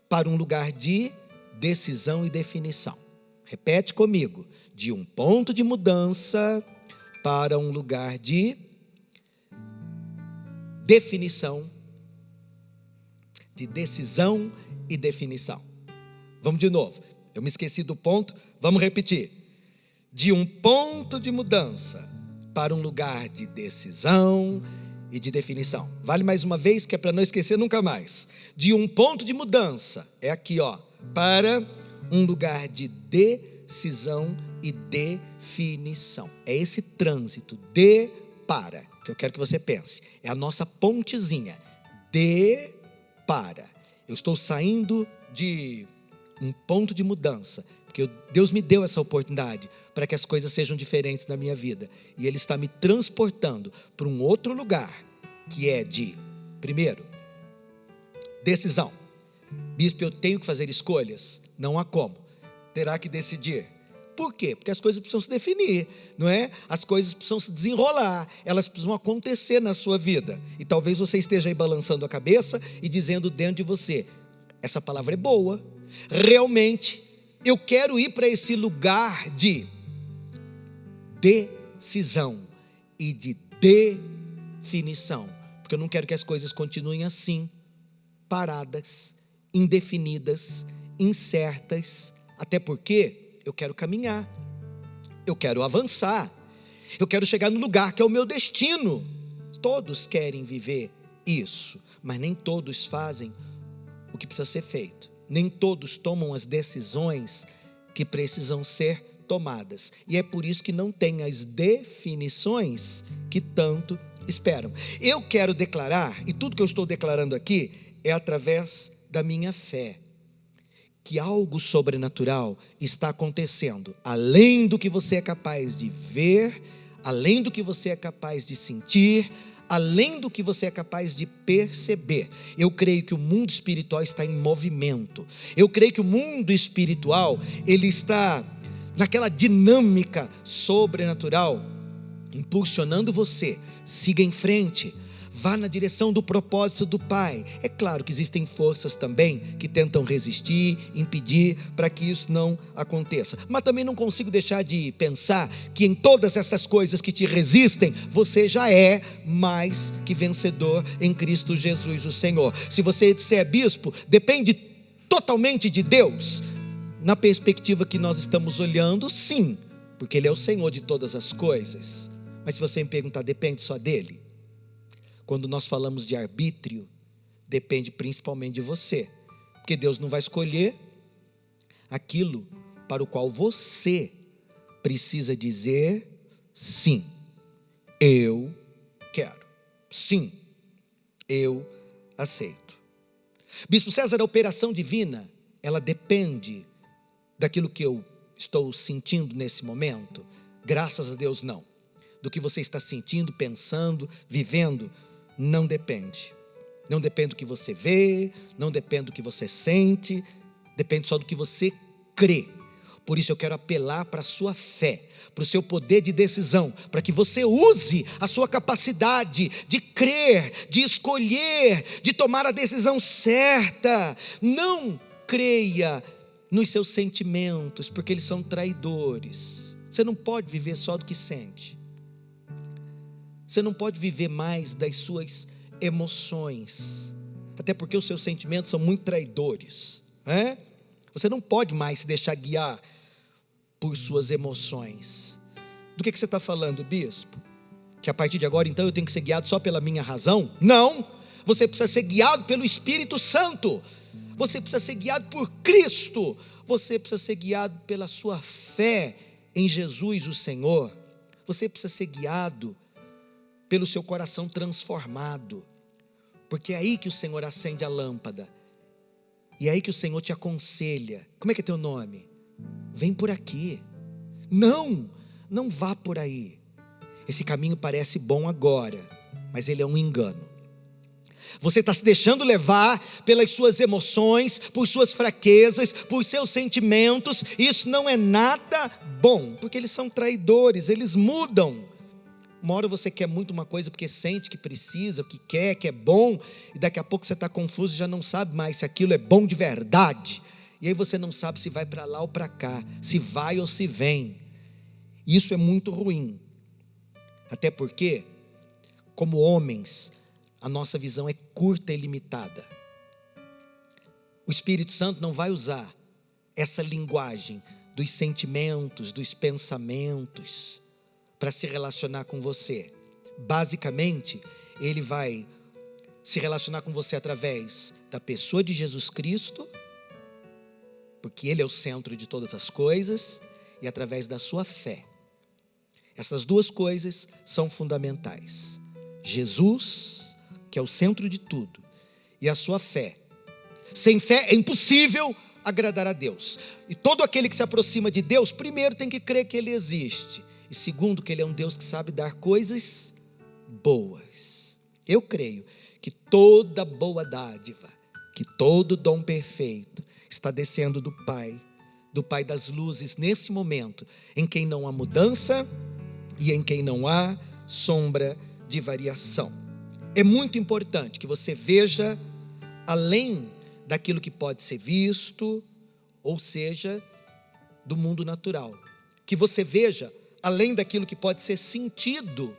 para um lugar de decisão e definição. Repete comigo, de um ponto de mudança para um lugar de definição, de decisão e definição. Vamos de novo. Eu me esqueci do ponto, vamos repetir. De um ponto de mudança para um lugar de decisão e de definição. Vale mais uma vez, que é para não esquecer nunca mais. De um ponto de mudança, é aqui, ó, para um lugar de decisão e definição. É esse trânsito de para que eu quero que você pense. É a nossa pontezinha. De para. Eu estou saindo de um ponto de mudança, porque Deus me deu essa oportunidade para que as coisas sejam diferentes na minha vida. E Ele está me transportando para um outro lugar, que é de, primeiro, decisão. Bispo, eu tenho que fazer escolhas? Não há como. Terá que decidir. Por quê? Porque as coisas precisam se definir, não é? As coisas precisam se desenrolar, elas precisam acontecer na sua vida. E talvez você esteja aí balançando a cabeça e dizendo dentro de você, essa palavra é boa, realmente, eu quero ir para esse lugar de decisão e de definição, porque eu não quero que as coisas continuem assim, paradas, indefinidas, incertas, até porque eu quero caminhar, eu quero avançar, eu quero chegar no lugar que é o meu destino. Todos querem viver isso, mas nem todos fazem o que precisa ser feito, nem todos tomam as decisões que precisam ser tomadas, e é por isso que não tem as definições que tanto esperam. Eu quero declarar, e tudo que eu estou declarando aqui é através da minha fé, que algo sobrenatural está acontecendo, além do que você é capaz de ver, além do que você é capaz de sentir, além do que você é capaz de perceber. Eu creio que o mundo espiritual está em movimento. Eu creio que o mundo espiritual, ele está naquela dinâmica sobrenatural, impulsionando você. Siga em frente. Vá na direção do propósito do Pai. É claro que existem forças também que tentam resistir, impedir para que isso não aconteça. Mas também não consigo deixar de pensar que em todas essas coisas que te resistem, você já é mais que vencedor em Cristo Jesus, o Senhor. Se você disser, bispo, depende totalmente de Deus, na perspectiva que nós estamos olhando, sim, porque Ele é o Senhor de todas as coisas. Mas se você me perguntar, depende só dEle? Quando nós falamos de arbítrio, depende principalmente de você, porque Deus não vai escolher aquilo para o qual você precisa dizer sim, eu quero, sim, eu aceito. Bispo César, a operação divina, ela depende daquilo que eu estou sentindo nesse momento? Graças a Deus não. Do que você está sentindo, pensando, vivendo, não depende. Não depende do que você vê, não depende do que você sente, depende só do que você crê. Por isso eu quero apelar para a sua fé, para o seu poder de decisão, para que você use a sua capacidade de crer, de escolher, de tomar a decisão certa. Não creia nos seus sentimentos, porque eles são traidores. Você não pode viver só do que sente. Você não pode viver mais das suas emoções, até porque os seus sentimentos são muito traidores, né? Você não pode mais se deixar guiar por suas emoções. Do que você está falando, bispo? Que a partir de agora, então, eu tenho que ser guiado só pela minha razão? Não! Você precisa ser guiado pelo Espírito Santo. Você precisa ser guiado por Cristo. Você precisa ser guiado pela sua fé em Jesus, o Senhor. Você precisa ser guiado pelo seu coração transformado, porque é aí que o Senhor acende a lâmpada, e é aí que o Senhor te aconselha. Como é que é teu nome? Vem por aqui. Não vá por aí. Esse caminho parece bom agora, mas ele é um engano. Você está se deixando levar pelas suas emoções, por suas fraquezas, por seus sentimentos. Isso não é nada bom, porque eles são traidores, eles mudam. Uma hora você quer muito uma coisa porque sente que precisa, que quer, que é bom, e daqui a pouco você está confuso e já não sabe mais se aquilo é bom de verdade. E aí você não sabe se vai para lá ou para cá, se vai ou se vem. Isso é muito ruim. Até porque, como homens, a nossa visão é curta e limitada. O Espírito Santo não vai usar essa linguagem dos sentimentos, dos pensamentos, para se relacionar com você. Basicamente, ele vai se relacionar com você através da pessoa de Jesus Cristo, porque ele é o centro de todas as coisas, e através da sua fé. Essas duas coisas são fundamentais. Jesus, que é o centro de tudo, e a sua fé. Sem fé é impossível agradar a Deus. E todo aquele que se aproxima de Deus, primeiro tem que crer que Ele existe. E segundo, que Ele é um Deus que sabe dar coisas boas. Eu creio que toda boa dádiva, que todo dom perfeito está descendo do Pai das luzes, nesse momento, em quem não há mudança e em quem não há sombra de variação. É muito importante que você veja além daquilo que pode ser visto, ou seja, do mundo natural. Que você veja além daquilo que pode ser sentido,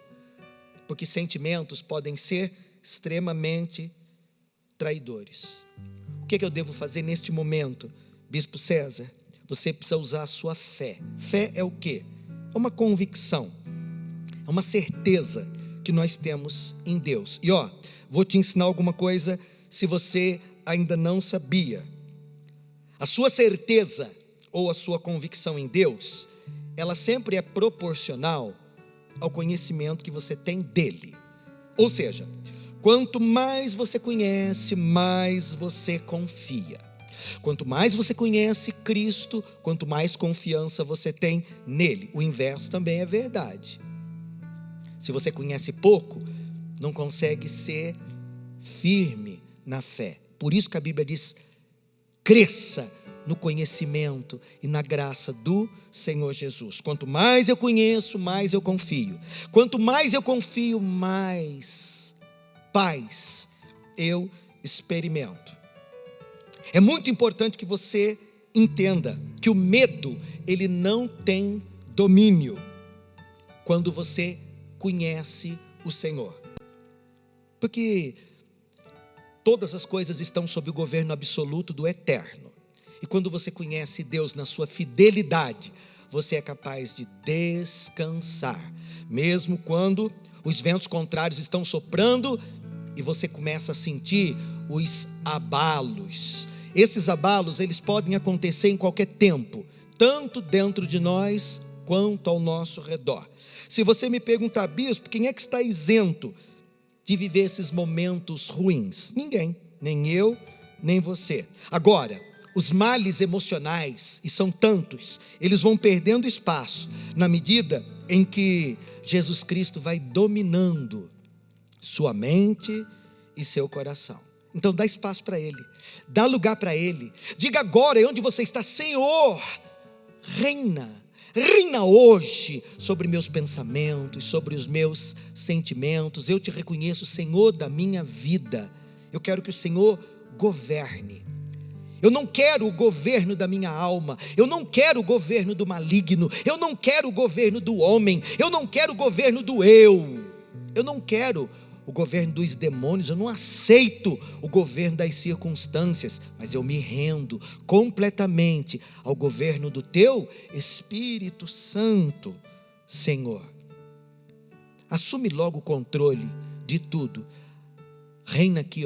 porque sentimentos podem ser extremamente traidores. O que eu devo fazer neste momento, Bispo César? Você precisa usar a sua fé. Fé é o quê? É uma convicção, é uma certeza que nós temos em Deus. E vou te ensinar alguma coisa se você ainda não sabia. A sua certeza ou a sua convicção em Deus, ela sempre é proporcional ao conhecimento que você tem dele. Ou seja, quanto mais você conhece, mais você confia. Quanto mais você conhece Cristo, quanto mais confiança você tem nele. O inverso também é verdade. Se você conhece pouco, não consegue ser firme na fé. Por isso que a Bíblia diz: cresça no conhecimento e na graça do Senhor Jesus. Quanto mais eu conheço, mais eu confio. Quanto mais eu confio, mais paz eu experimento. É muito importante que você entenda que o medo, ele não tem domínio quando você conhece o Senhor. Porque todas as coisas estão sob o governo absoluto do Eterno. E quando você conhece Deus na sua fidelidade, você é capaz de descansar, mesmo quando os ventos contrários estão soprando e você começa a sentir os abalos. Esses abalos, eles podem acontecer em qualquer tempo, tanto dentro de nós quanto ao nosso redor. Se você me perguntar, bispo, quem é que está isento de viver esses momentos ruins? Ninguém, nem eu, nem você. Agora, os males emocionais, e são tantos, eles vão perdendo espaço na medida em que Jesus Cristo vai dominando sua mente e seu coração. Então dá espaço para Ele, dá lugar para Ele. Diga agora, onde você está: Senhor, reina hoje sobre meus pensamentos, sobre os meus sentimentos. Eu te reconheço, Senhor da minha vida. Eu quero que o Senhor governe. Eu não quero o governo da minha alma, eu não quero o governo do maligno, eu não quero o governo do homem, eu não quero o governo do eu não quero o governo dos demônios, eu não aceito o governo das circunstâncias, mas eu me rendo completamente ao governo do teu Espírito Santo, Senhor. Assume logo o controle de tudo. Reina aqui,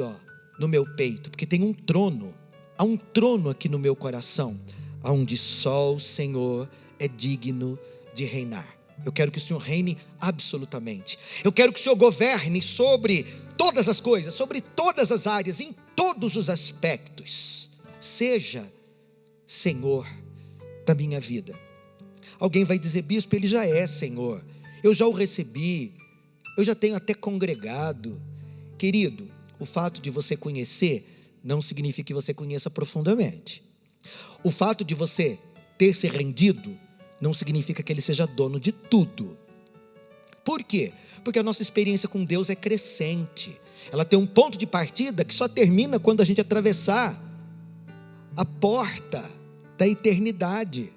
no meu peito, porque tem um trono. Há um trono aqui no meu coração, onde só o Senhor é digno de reinar. Eu quero que o Senhor reine absolutamente. Eu quero que o Senhor governe sobre todas as coisas, sobre todas as áreas, em todos os aspectos. Seja Senhor da minha vida. Alguém vai dizer, bispo, Ele já é Senhor. Eu já o recebi, eu já tenho até congregado. Querido, o fato de você conhecer não significa que você conheça profundamente. O fato de você ter se rendido não significa que Ele seja dono de tudo. Por quê? Porque a nossa experiência com Deus é crescente. Ela tem um ponto de partida que só termina quando a gente atravessar a porta da eternidade.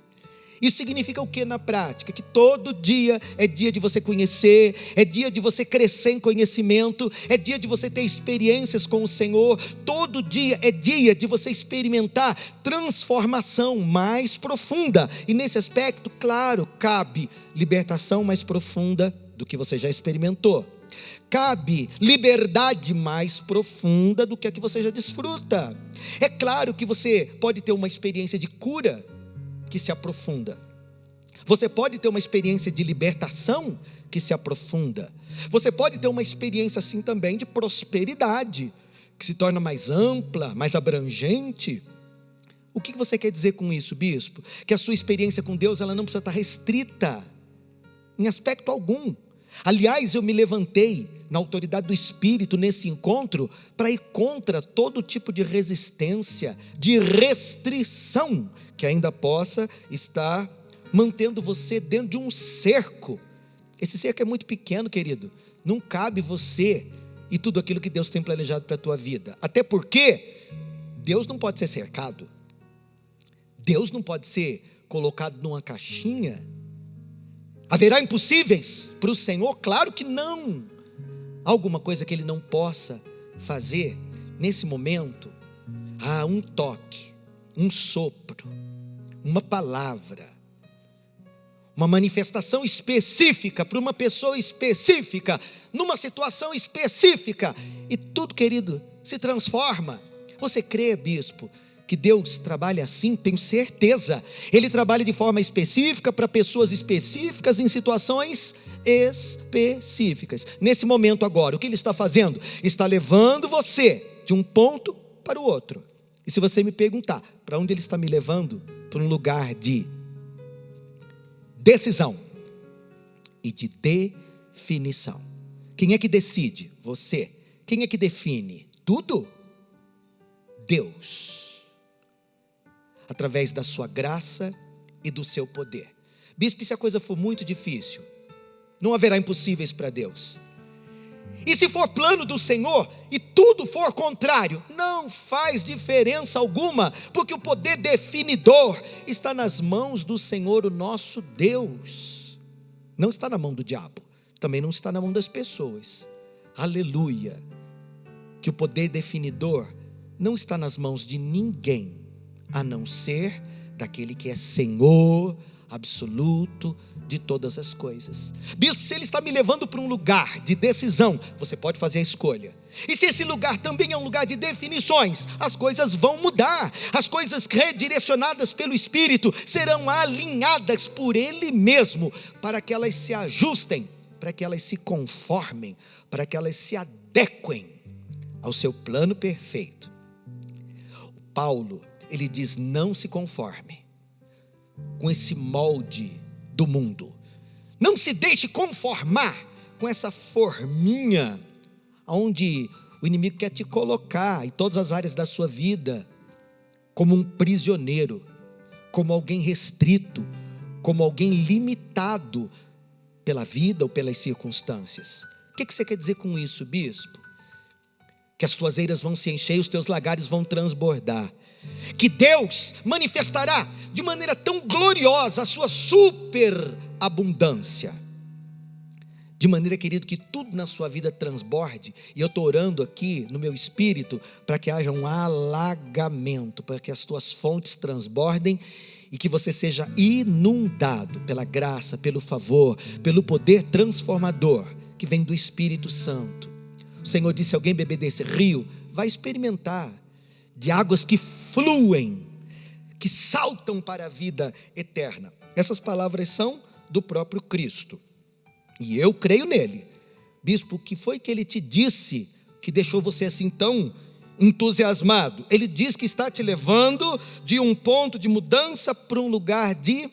Isso significa o que na prática? Que todo dia é dia de você conhecer, é dia de você crescer em conhecimento, é dia de você ter experiências com o Senhor. Todo dia é dia de você experimentar transformação mais profunda. E nesse aspecto, claro, cabe libertação mais profunda do que você já experimentou. Cabe liberdade mais profunda do que a que você já desfruta. É claro que você pode ter uma experiência de cura que se aprofunda. Você pode ter uma experiência de libertação que se aprofunda. Você pode ter uma experiência assim também de prosperidade, que se torna mais ampla, mais abrangente. O que você quer dizer com isso, bispo? Que a sua experiência com Deus, ela não precisa estar restrita em aspecto algum. Aliás, eu me levantei na autoridade do Espírito nesse encontro para ir contra todo tipo de resistência, de restrição que ainda possa estar mantendo você dentro de um cerco. Esse cerco é muito pequeno, querido. Não cabe você e tudo aquilo que Deus tem planejado para a tua vida. Até porque Deus não pode ser cercado. Deus não pode ser colocado numa caixinha. Haverá impossíveis para o Senhor? Claro que não. Alguma coisa que Ele não possa fazer nesse momento? Um toque, um sopro, uma palavra, uma manifestação específica para uma pessoa específica, numa situação específica, e tudo, querido, se transforma. Você crê, bispo, que Deus trabalha assim? Tenho certeza. Ele trabalha de forma específica para pessoas específicas em situações específicas. Nesse momento agora, o que Ele está fazendo? Está levando você de um ponto para o outro. E se você me perguntar, para onde Ele está me levando? Para um lugar de decisão e de definição. Quem é que decide? Você. Quem é que define? Tudo? Deus. Através da sua graça e do seu poder. Bispo, se a coisa for muito difícil, não haverá impossíveis para Deus. E se for plano do Senhor e tudo for contrário, não faz diferença alguma, porque o poder definidor está nas mãos do Senhor, o nosso Deus. Não está na mão do diabo, também não está na mão das pessoas. Aleluia. Que o poder definidor não está nas mãos de ninguém, a não ser daquele que é Senhor absoluto de todas as coisas. Bispo, se Ele está me levando para um lugar de decisão, você pode fazer a escolha. E se esse lugar também é um lugar de definições, as coisas vão mudar. As coisas redirecionadas pelo Espírito serão alinhadas por Ele mesmo, para que elas se ajustem, para que elas se conformem, para que elas se adequem ao seu plano perfeito. Paulo, ele diz: não se conforme com esse molde do mundo. Não se deixe conformar com essa forminha onde o inimigo quer te colocar em todas as áreas da sua vida como um prisioneiro, como alguém restrito, como alguém limitado pela vida ou pelas circunstâncias. O que você quer dizer com isso, bispo? Que as tuas eiras vão se encher e os teus lagares vão transbordar. Que Deus manifestará de maneira tão gloriosa a sua superabundância, de maneira, querido, que tudo na sua vida transborde. E eu estou orando aqui no meu espírito para que haja um alagamento, para que as tuas fontes transbordem e que você seja inundado pela graça, pelo favor, pelo poder transformador que vem do Espírito Santo. O Senhor disse: se alguém beber desse rio, vai experimentar de águas que fluem, que saltam para a vida eterna. Essas palavras são do próprio Cristo, e eu creio nele. Bispo, o que foi que ele te disse que deixou você assim tão entusiasmado? Ele diz que está te levando de um ponto de mudança para um lugar de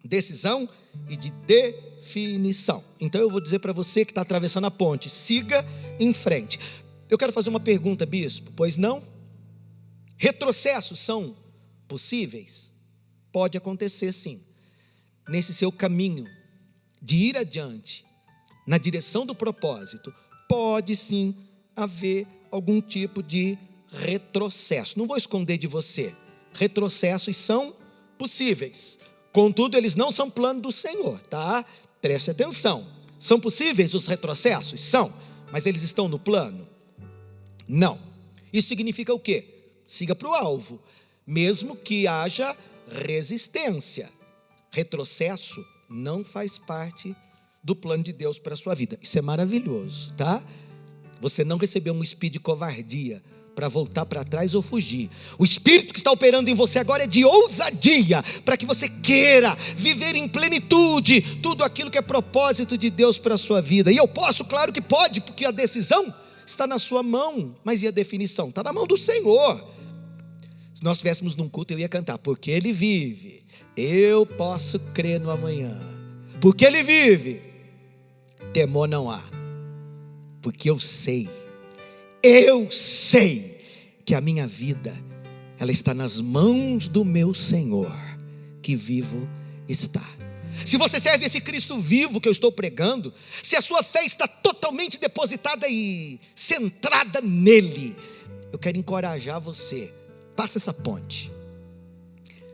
decisão e de definição. Então eu vou dizer para você que está atravessando a ponte: siga em frente. Eu quero fazer uma pergunta, bispo, pois não? Retrocessos são possíveis? Pode acontecer, sim. Nesse seu caminho de ir adiante, na direção do propósito, pode sim haver algum tipo de retrocesso. Não vou esconder de você, retrocessos são possíveis. Contudo, eles não são plano do Senhor, tá? Preste atenção. São possíveis os retrocessos? São. Mas eles estão no plano? Não. Isso significa o quê? Siga para o alvo, mesmo que haja resistência. Retrocesso não faz parte do plano de Deus para a sua vida. Isso é maravilhoso, tá? Você não recebeu um espírito de covardia para voltar para trás ou fugir. O espírito que está operando em você agora é de ousadia, para que você queira viver em plenitude tudo aquilo que é propósito de Deus para a sua vida. E eu posso, claro que pode, porque a decisão está na sua mão. Mas e a definição? Está na mão do Senhor. Se nós estivéssemos num culto, eu ia cantar: porque Ele vive, eu posso crer no amanhã. Porque Ele vive, temor não há. Porque eu sei que a minha vida, ela está nas mãos do meu Senhor, que vivo está. Se você serve esse Cristo vivo que eu estou pregando, se a sua fé está totalmente depositada e centrada nele, eu quero encorajar você: passa essa ponte,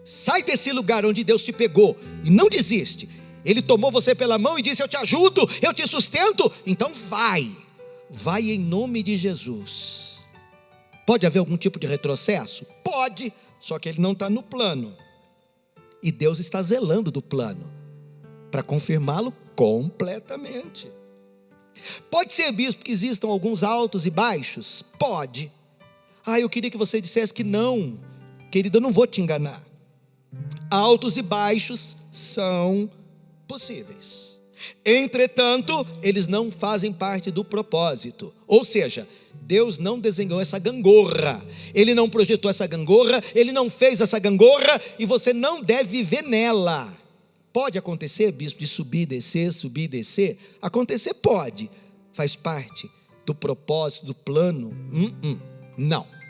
sai desse lugar onde Deus te pegou e não desiste. Ele tomou você pela mão e disse: eu te ajudo, eu te sustento. Então vai em nome de Jesus. Pode haver algum tipo de retrocesso? Pode, só que ele não está no plano, e Deus está zelando do plano para confirmá-lo completamente. Pode ser, bispo, que existam alguns altos e baixos? Pode. Eu queria que você dissesse que não. Querido, eu não vou te enganar. Altos e baixos são possíveis. Entretanto, eles não fazem parte do propósito. Ou seja, Deus não desenhou essa gangorra, Ele não projetou essa gangorra, Ele não fez essa gangorra, e você não deve viver nela. Pode acontecer, bispo, de subir e descer? Acontecer pode. Faz parte do propósito, do plano?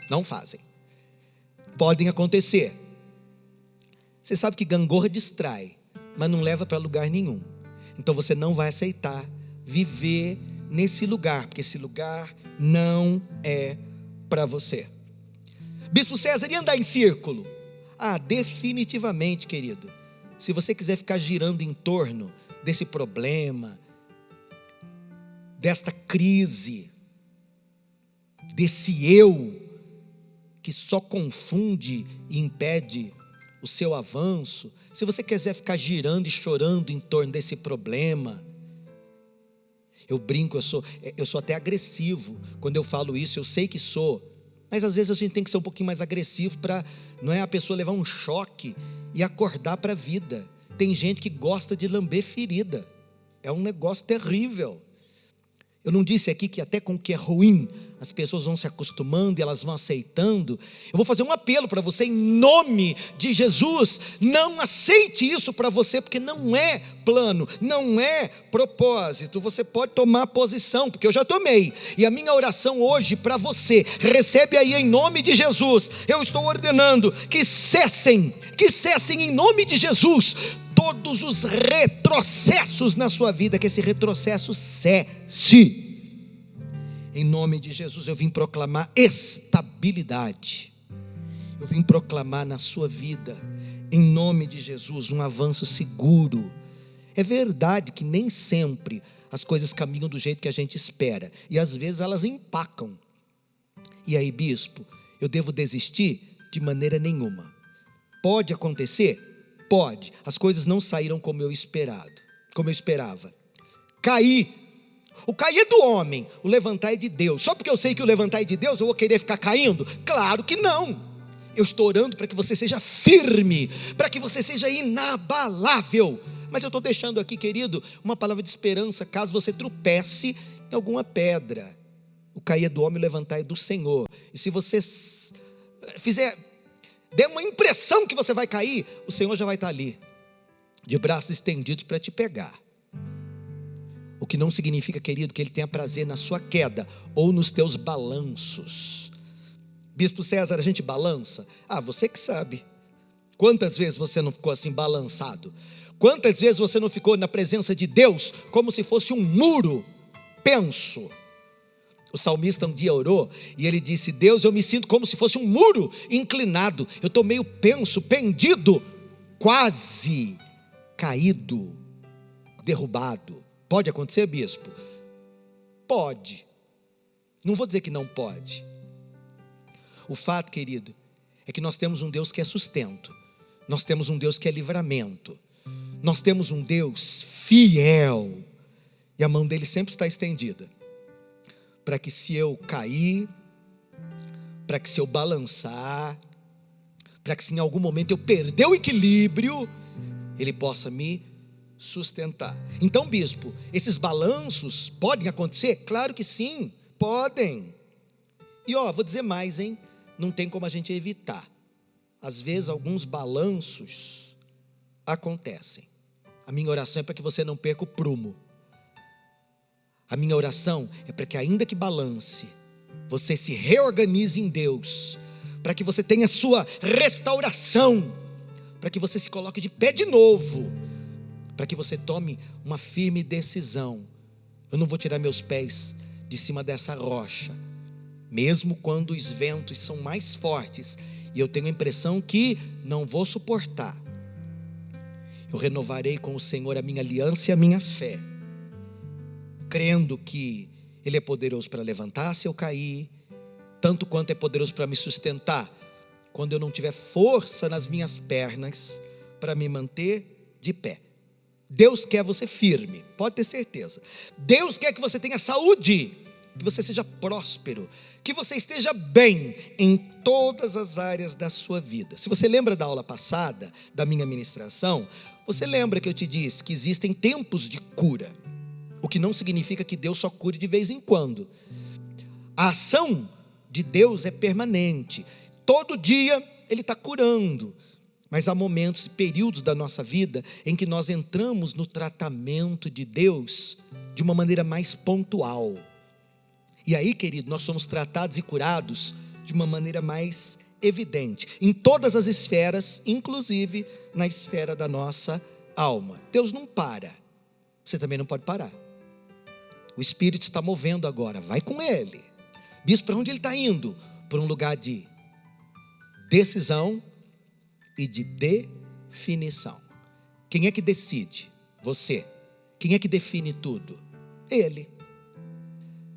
Não fazem. Podem acontecer. Você sabe que gangorra distrai, mas não leva para lugar nenhum. Então você não vai aceitar viver nesse lugar, porque esse lugar não é para você. Bispo César, e andar em círculo? Definitivamente, querido. Se você quiser ficar girando em torno desse problema, desta crise, desse eu, que só confunde e impede o seu avanço, se você quiser ficar girando e chorando em torno desse problema, eu brinco, eu sou até agressivo quando eu falo isso, eu sei que sou, mas às vezes a gente tem que ser um pouquinho mais agressivo para, não é, a pessoa levar um choque e acordar para a vida. Tem gente que gosta de lamber ferida, é um negócio terrível. Eu não disse aqui que até com o que é ruim, as pessoas vão se acostumando e elas vão aceitando. Eu vou fazer um apelo para você em nome de Jesus: não aceite isso para você, porque não é plano, não é propósito. Você pode tomar posição, porque eu já tomei, e a minha oração hoje para você, recebe aí em nome de Jesus. Eu estou ordenando que cessem em nome de Jesus todos os retrocessos na sua vida, que esse retrocesso cesse. Em nome de Jesus, eu vim proclamar estabilidade. Eu vim proclamar na sua vida, em nome de Jesus, um avanço seguro. É verdade que nem sempre as coisas caminham do jeito que a gente espera, e às vezes elas empacam. E aí, bispo, eu devo desistir? De maneira nenhuma. Pode acontecer? Pode. As coisas não saíram como eu esperava. Caí. O cair é do homem, o levantar é de Deus. Só porque eu sei que o levantar é de Deus, eu vou querer ficar caindo? Claro que não. Eu estou orando para que você seja firme, para que você seja inabalável. Mas eu estou deixando aqui, querido, uma palavra de esperança, caso você tropece em alguma pedra. O cair é do homem, o levantar é do Senhor. E se você der uma impressão que você vai cair, o Senhor já vai estar ali, de braços estendidos para te pegar. O que não significa, querido, que Ele tenha prazer na sua queda ou nos teus balanços. Bispo César, a gente balança? Você que sabe. Quantas vezes você não ficou assim balançado? Quantas vezes você não ficou na presença de Deus como se fosse um muro? Penso. O salmista um dia orou e ele disse: Deus, eu me sinto como se fosse um muro inclinado. Eu estou meio penso, pendido, quase caído, derrubado. Pode acontecer, bispo? Pode. Não vou dizer que não pode. O fato, querido, é que nós temos um Deus que é sustento. Nós temos um Deus que é livramento. Nós temos um Deus fiel. E a mão dele sempre está estendida, para que se eu cair, para que se eu balançar, para que se em algum momento eu perder o equilíbrio, Ele possa me sustentar. Então, bispo, esses balanços podem acontecer? Claro que sim, podem. E vou dizer mais, hein? Não tem como a gente evitar. Às vezes alguns balanços acontecem. A minha oração é para que você não perca o prumo. A minha oração é para que, ainda que balance, você se reorganize em Deus, para que você tenha sua restauração, para que você se coloque de pé de novo, para que você tome uma firme decisão. Eu não vou tirar meus pés de cima dessa rocha, mesmo quando os ventos são mais fortes, e eu tenho a impressão que não vou suportar. Eu renovarei com o Senhor a minha aliança e a minha fé, crendo que Ele é poderoso para levantar se eu cair, tanto quanto é poderoso para me sustentar, quando eu não tiver força nas minhas pernas, para me manter de pé. Deus quer você firme, pode ter certeza. Deus quer que você tenha saúde, que você seja próspero, que você esteja bem em todas as áreas da sua vida. Se você lembra da aula passada, da minha ministração, você lembra que eu te disse que existem tempos de cura, o que não significa que Deus só cure de vez em quando. A ação de Deus é permanente, todo dia Ele está curando, mas há momentos e períodos da nossa vida em que nós entramos no tratamento de Deus de uma maneira mais pontual. E aí, querido, nós somos tratados e curados de uma maneira mais evidente, em todas as esferas, inclusive na esfera da nossa alma. Deus não para, você também não pode parar. O Espírito está movendo agora, vai com Ele. Bispo, para onde Ele está indo? Para um lugar de decisão e de definição. Quem é que decide? Você. Quem é que define tudo? Ele,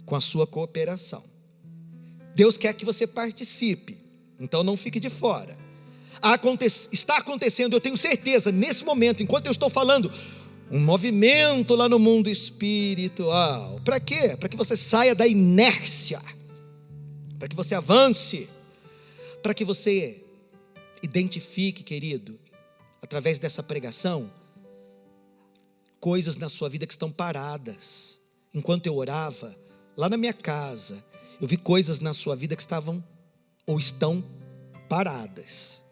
com a sua cooperação. Deus quer que você participe, então não fique de fora. Está acontecendo, eu tenho certeza, nesse momento, enquanto eu estou falando, um movimento lá no mundo espiritual. Para quê? Para que você saia da inércia, para que você avance, para que você identifique, querido, através dessa pregação, coisas na sua vida que estão paradas. Enquanto eu orava, lá na minha casa, eu vi coisas na sua vida que estavam ou estão paradas.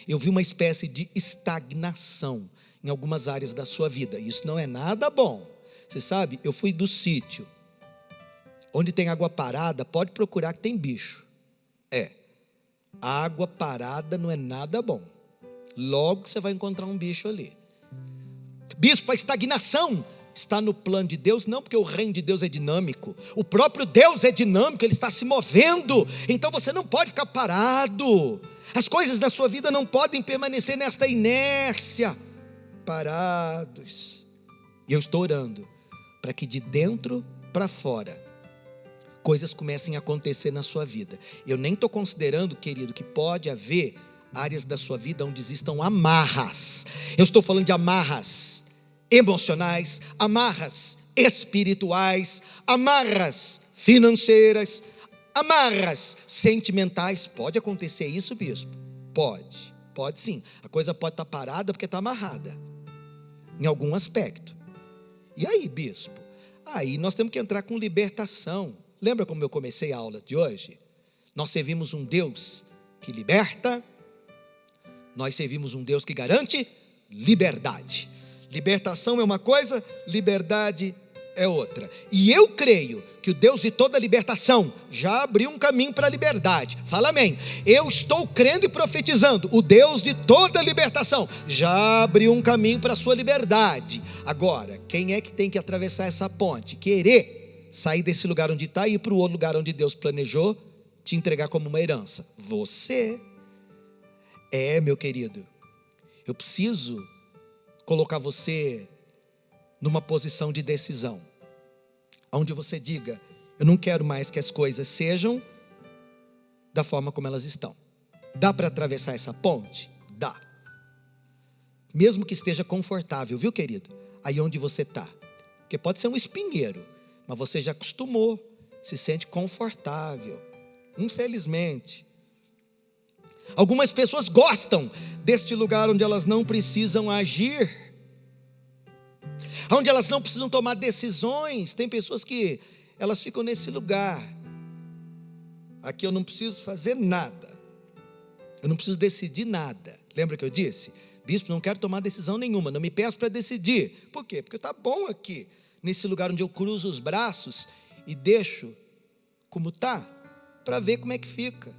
Eu vi uma espécie de estagnação em algumas áreas da sua vida. Isso não é nada bom. Você sabe, eu fui do sítio. Onde tem água parada, pode procurar que tem bicho. Água parada não é nada bom. Logo você vai encontrar um bicho ali. Bispo, a estagnação está no plano de Deus? Não, porque o reino de Deus é dinâmico. O próprio Deus é dinâmico, Ele está se movendo. Então você não pode ficar parado. As coisas da sua vida não podem permanecer nesta inércia, parados. E eu estou orando para que de dentro para fora coisas comecem a acontecer na sua vida. Eu nem estou considerando, querido, que pode haver áreas da sua vida onde existam amarras. Eu estou falando de amarras emocionais, amarras espirituais, amarras financeiras, amarras sentimentais. Pode acontecer isso, bispo? Pode sim. A coisa pode estar parada porque está amarrada em algum aspecto. E aí, bispo? Aí nós temos que entrar com libertação. Lembra como eu comecei a aula de hoje? Nós servimos um Deus que liberta, nós servimos um Deus que garante liberdade. Libertação é uma coisa, liberdade é outra. E eu creio que o Deus de toda libertação já abriu um caminho para a liberdade. Fala amém. Eu estou crendo e profetizando. O Deus de toda libertação já abriu um caminho para a sua liberdade. Agora, quem é que tem que atravessar essa ponte? Querer sair desse lugar onde está e ir para o outro lugar onde Deus planejou te entregar como uma herança? Você. Meu querido, eu preciso colocar você numa posição de decisão, onde você diga: eu não quero mais que as coisas sejam da forma como elas estão. Dá para atravessar essa ponte? Dá. Mesmo que esteja confortável, viu, querido? Aí onde você está. Porque pode ser um espinheiro, mas você já acostumou, se sente confortável. Infelizmente, algumas pessoas gostam deste lugar onde elas não precisam agir, onde elas não precisam tomar decisões. Tem pessoas que elas ficam nesse lugar. Aqui eu não preciso fazer nada. Eu não preciso decidir nada. Lembra que eu disse? Bispo, não quero tomar decisão nenhuma, não me peço para decidir. Por quê? Porque está bom aqui, nesse lugar onde eu cruzo os braços e deixo como está, para ver como é que fica.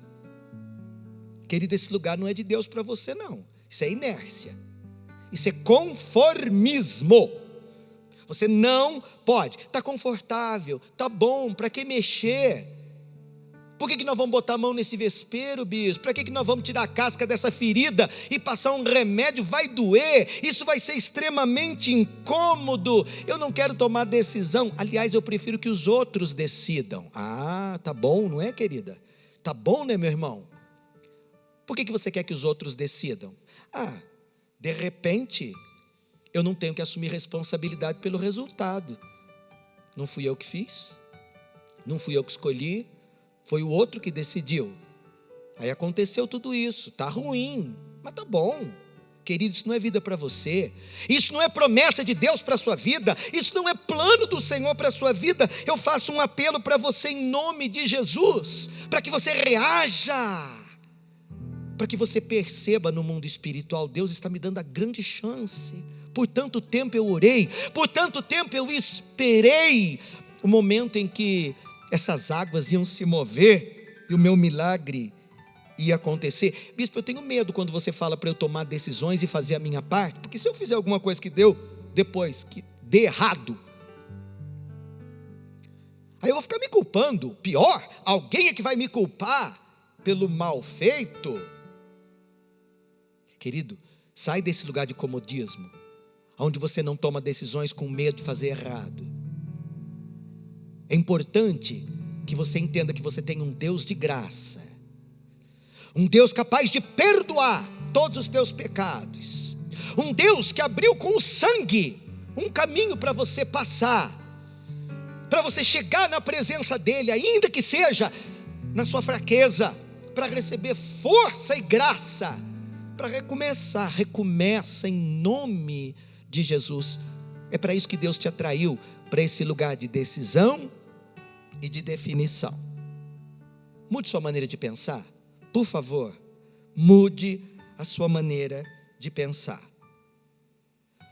Querido, esse lugar não é de Deus para você não. Isso é inércia. Isso é conformismo. Você não pode. Está confortável, está bom, para que mexer? Por que nós vamos botar a mão nesse vespeiro, bispo? Para que nós vamos tirar a casca dessa ferida e passar um remédio? Vai doer, isso vai ser extremamente incômodo. Eu não quero tomar decisão. Aliás, eu prefiro que os outros decidam. Ah, tá bom, não é, querida? Tá bom, né, meu irmão? Por que você quer que os outros decidam? Ah, de repente, eu não tenho que assumir responsabilidade pelo resultado. Não fui eu que fiz, não fui eu que escolhi, foi o outro que decidiu. Aí aconteceu tudo isso, tá ruim, mas tá bom. Querido, isso não é vida para você, isso não é promessa de Deus para a sua vida, isso não é plano do Senhor para a sua vida. Eu faço um apelo para você em nome de Jesus, para que você reaja, para que você perceba no mundo espiritual, Deus está me dando a grande chance. Por tanto tempo eu orei, por tanto tempo eu esperei o momento em que essas águas iam se mover e o meu milagre ia acontecer. Bispo, eu tenho medo quando você fala para eu tomar decisões e fazer a minha parte, porque se eu fizer alguma coisa que deu depois, que dê errado, aí eu vou ficar me culpando. Pior, alguém é que vai me culpar pelo mal feito. Querido, sai desse lugar de comodismo, onde você não toma decisões com medo de fazer errado. É importante que você entenda que você tem um Deus de graça, um Deus capaz de perdoar todos os teus pecados, um Deus que abriu com o sangue um caminho para você passar, para você chegar na presença dEle, ainda que seja na sua fraqueza, para receber força e graça, para recomeçar. Recomeça em nome de Jesus. É para isso que Deus te atraiu, para esse lugar de decisão e de definição. Mude sua maneira de pensar, por favor, mude a sua maneira de pensar.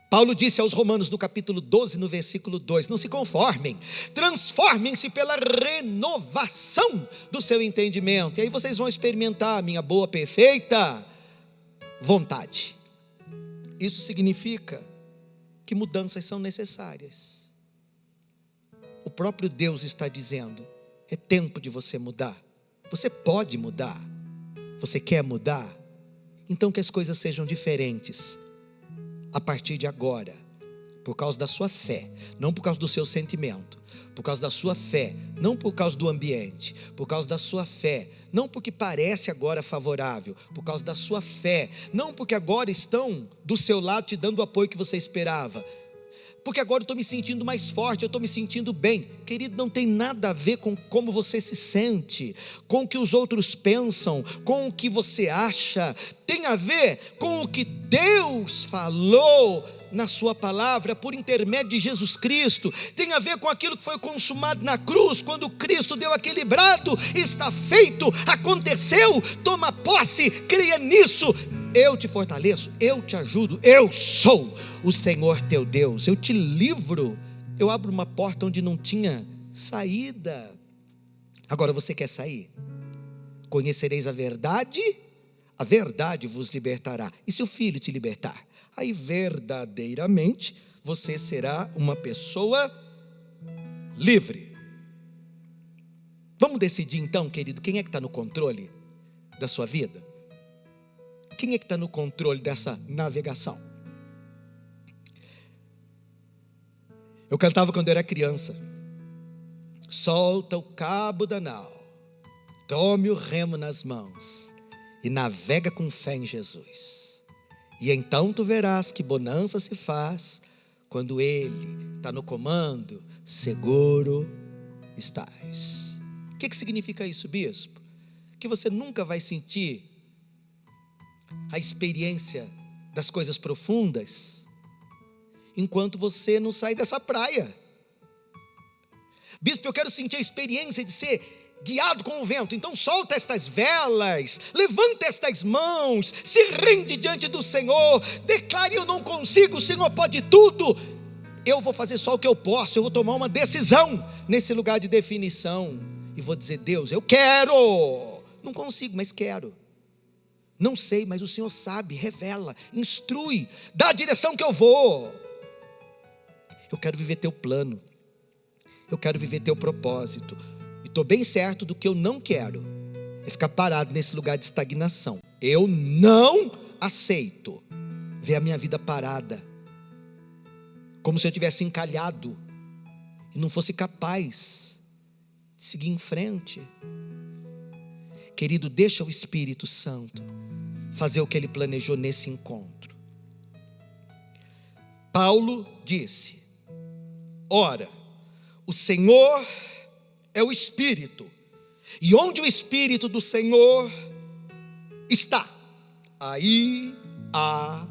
Paulo disse aos Romanos no capítulo 12, no versículo 2, não se conformem, transformem-se pela renovação do seu entendimento, e aí vocês vão experimentar a minha boa, perfeita vontade. Isso significa que mudanças são necessárias. O próprio Deus está dizendo, é tempo de você mudar. Você pode mudar. Você quer mudar? Então que as coisas sejam diferentes a partir de agora, por causa da sua fé, não por causa do seu sentimento, por causa da sua fé, não por causa do ambiente, por causa da sua fé, não porque parece agora favorável, por causa da sua fé, não porque agora estão do seu lado te dando o apoio que você esperava, porque agora eu estou me sentindo mais forte, eu estou me sentindo bem. Querido, não tem nada a ver com como você se sente, com o que os outros pensam, com o que você acha. Tem a ver com o que Deus falou na sua palavra, por intermédio de Jesus Cristo. Tem a ver com aquilo que foi consumado na cruz, quando Cristo deu aquele brado, está feito, aconteceu, toma posse, creia nisso. Eu te fortaleço, eu te ajudo, eu sou o Senhor teu Deus, eu te livro, eu abro uma porta onde não tinha saída. Agora você quer sair? Conhecereis a verdade vos libertará. E se o Filho te libertar? Aí verdadeiramente você será uma pessoa livre. Vamos decidir então, querido, quem é que está no controle da sua vida? Quem é que está no controle dessa navegação? Eu cantava quando eu era criança. Solta o cabo da nau, tome o remo nas mãos e navega com fé em Jesus. E então tu verás que bonança se faz quando Ele está no comando, seguro estás. O que significa isso, bispo? Que você nunca vai sentir a experiência das coisas profundas enquanto você não sai dessa praia. Bispo, eu quero sentir a experiência de ser guiado com o vento. Então solta estas velas, levanta estas mãos, se rende diante do Senhor, declare: eu não consigo, o Senhor pode tudo. Eu vou fazer só o que eu posso, eu vou tomar uma decisão nesse lugar de definição. E vou dizer: Deus, eu quero, não consigo, mas quero. Não sei, mas o Senhor sabe, revela, instrui, dá a direção que eu vou. Eu quero viver teu plano, eu quero viver teu propósito. E estou bem certo do que eu não quero, é ficar parado nesse lugar de estagnação. Eu não aceito ver a minha vida parada, como se eu tivesse encalhado e não fosse capaz de seguir em frente. Querido, deixa o Espírito Santo fazer o que ele planejou nesse encontro. Paulo disse: ora, o Senhor é o Espírito, e onde o Espírito do Senhor está, aí há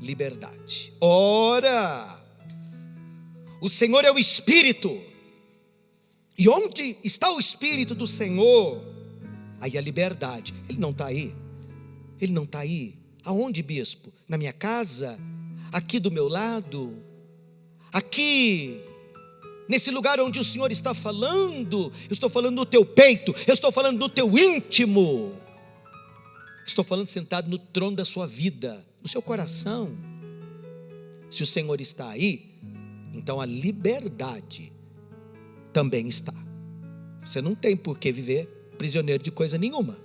liberdade. Ora, o Senhor é o Espírito, e onde está o Espírito do Senhor, aí a liberdade. Ele não está aí. Ele não está aí. Aonde, bispo? Na minha casa? Aqui do meu lado? Aqui, nesse lugar onde o Senhor está falando? Eu estou falando no teu peito, eu estou falando no teu íntimo. Estou falando sentado no trono da sua vida, no seu coração. Se o Senhor está aí, então a liberdade também está. Você não tem por que viver prisioneiro de coisa nenhuma.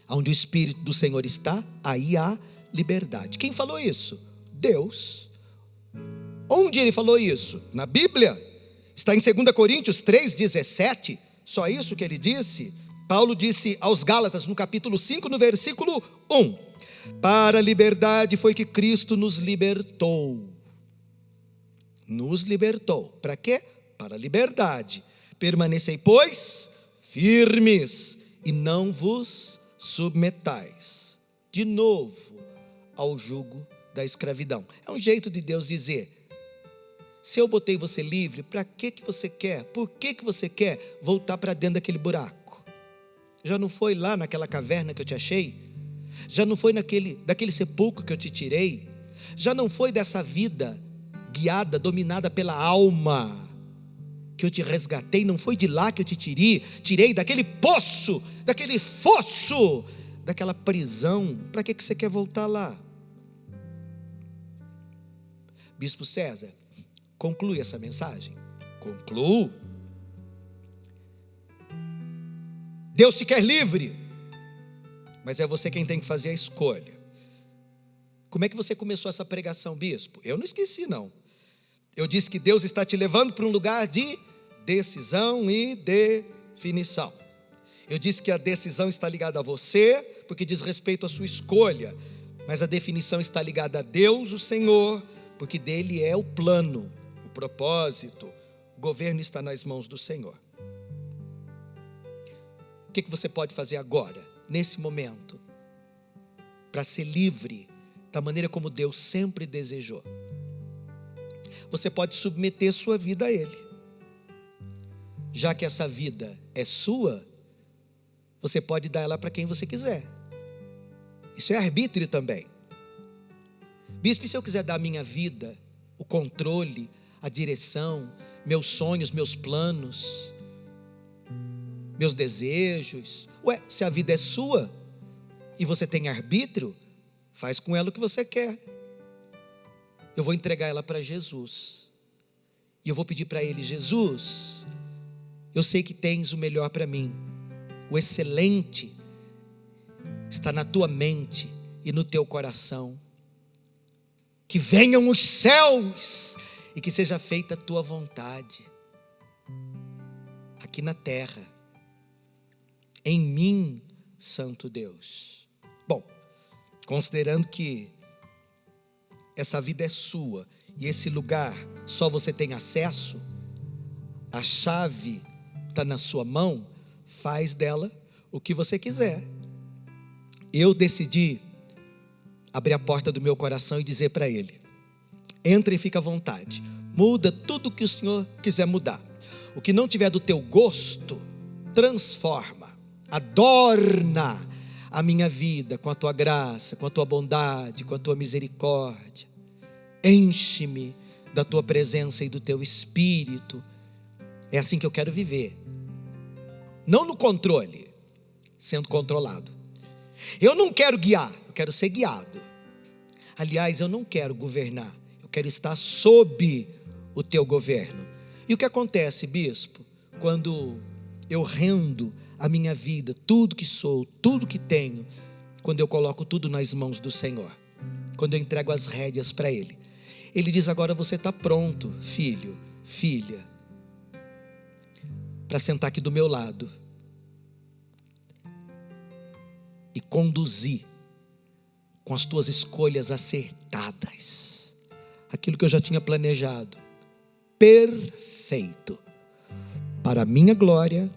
Onde o Espírito do Senhor está, aí há liberdade. Quem falou isso? Deus. Onde ele falou isso? Na Bíblia. Está em 2 Coríntios 3,17. Só isso que ele disse. Paulo disse aos Gálatas, no capítulo 5, no versículo 1: para a liberdade foi que Cristo nos libertou. Nos libertou. Para quê? Para a liberdade. Permanecei, pois, firmes, e não vos submetais de novo ao jugo da escravidão. É um jeito de Deus dizer: se eu botei você livre, para que você quer? Por que você quer voltar para dentro daquele buraco? Já não foi lá naquela caverna que eu te achei? Já não foi daquele sepulcro que eu te tirei? Já não foi dessa vida guiada, dominada pela alma que eu te resgatei? Não foi de lá que eu te tirei daquele poço, daquele fosso, daquela prisão? Para que você quer voltar lá? Bispo César, conclui essa mensagem. Concluo. Deus te quer livre, mas é você quem tem que fazer a escolha. Como é que você começou essa pregação, bispo? Eu não esqueci, não. Eu disse que Deus está te levando para um lugar de decisão e definição. Eu disse que a decisão está ligada a você, porque diz respeito à sua escolha, mas a definição está ligada a Deus, o Senhor, porque dele é o plano, o propósito, o governo está nas mãos do Senhor. O que você pode fazer agora, nesse momento, para ser livre da maneira como Deus sempre desejou? Você pode submeter sua vida a Ele. Já que essa vida é sua, você pode dar ela para quem você quiser. Isso é arbítrio também. Bispo, e se eu quiser dar a minha vida, o controle, a direção, meus sonhos, meus planos, meus desejos? Ué, se a vida é sua e você tem arbítrio, faz com ela o que você quer. Eu vou entregar ela para Jesus. E eu vou pedir para Ele: Jesus, eu sei que tens o melhor para mim. O excelente está na tua mente e no teu coração. Que venham os céus e que seja feita a tua vontade, aqui na terra, em mim, Santo Deus. Bom, considerando que essa vida é sua e esse lugar só você tem acesso, a chave está na sua mão, faz dela o que você quiser. Eu decidi abrir a porta do meu coração e dizer para Ele: entra e fica à vontade, muda tudo o que o Senhor quiser mudar. O que não tiver do teu gosto, transforma, adorna a minha vida com a tua graça, com a tua bondade, com a tua misericórdia. Enche-me da tua presença e do teu espírito. É assim que eu quero viver. Não no controle, sendo controlado. Eu não quero guiar, eu quero ser guiado. Aliás, eu não quero governar, eu quero estar sob o teu governo. E o que acontece, bispo, quando eu rendo a minha vida, tudo que sou, tudo que tenho, quando eu coloco tudo nas mãos do Senhor, quando eu entrego as rédeas para Ele? Ele diz: agora você está pronto, filho, filha, para sentar aqui do meu lado e conduzir com as tuas escolhas acertadas aquilo que eu já tinha planejado, perfeito, para a minha glória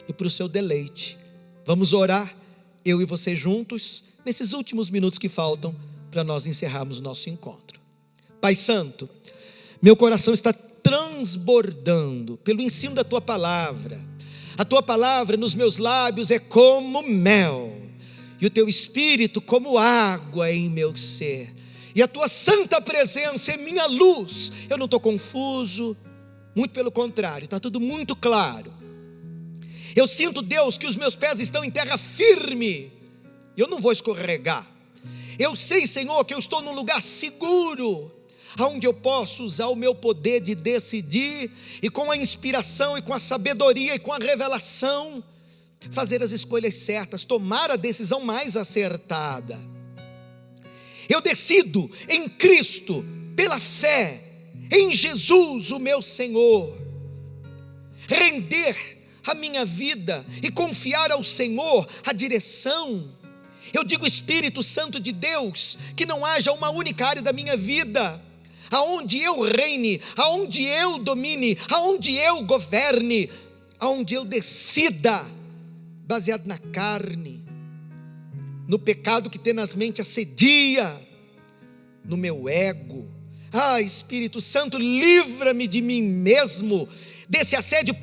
e para o seu deleite. Vamos orar, eu e você juntos, nesses últimos minutos que faltam para nós encerrarmos o nosso encontro. Pai Santo, meu coração está transbordando pelo ensino da tua palavra. A tua palavra nos meus lábios é como mel, e o teu espírito como água em meu ser, e a tua santa presença é minha luz. Eu não estou confuso, muito pelo contrário, está tudo muito claro. Eu sinto, Deus, que os meus pés estão em terra firme, eu não vou escorregar. Eu sei, Senhor, que eu estou num lugar seguro, onde eu posso usar o meu poder de decidir, e com a inspiração, e com a sabedoria, e com a revelação, fazer as escolhas certas, tomar a decisão mais acertada. Eu decido em Cristo, pela fé, em Jesus, o meu Senhor, render a minha vida e confiar ao Senhor a direção. Eu digo, Espírito Santo de Deus, que não haja uma única área da minha vida aonde eu reine, aonde eu domine, aonde eu governe, aonde eu decida, baseado na carne, no pecado que tenazmente assedia, no meu ego. Espírito Santo, livra-me de mim mesmo, desse assédio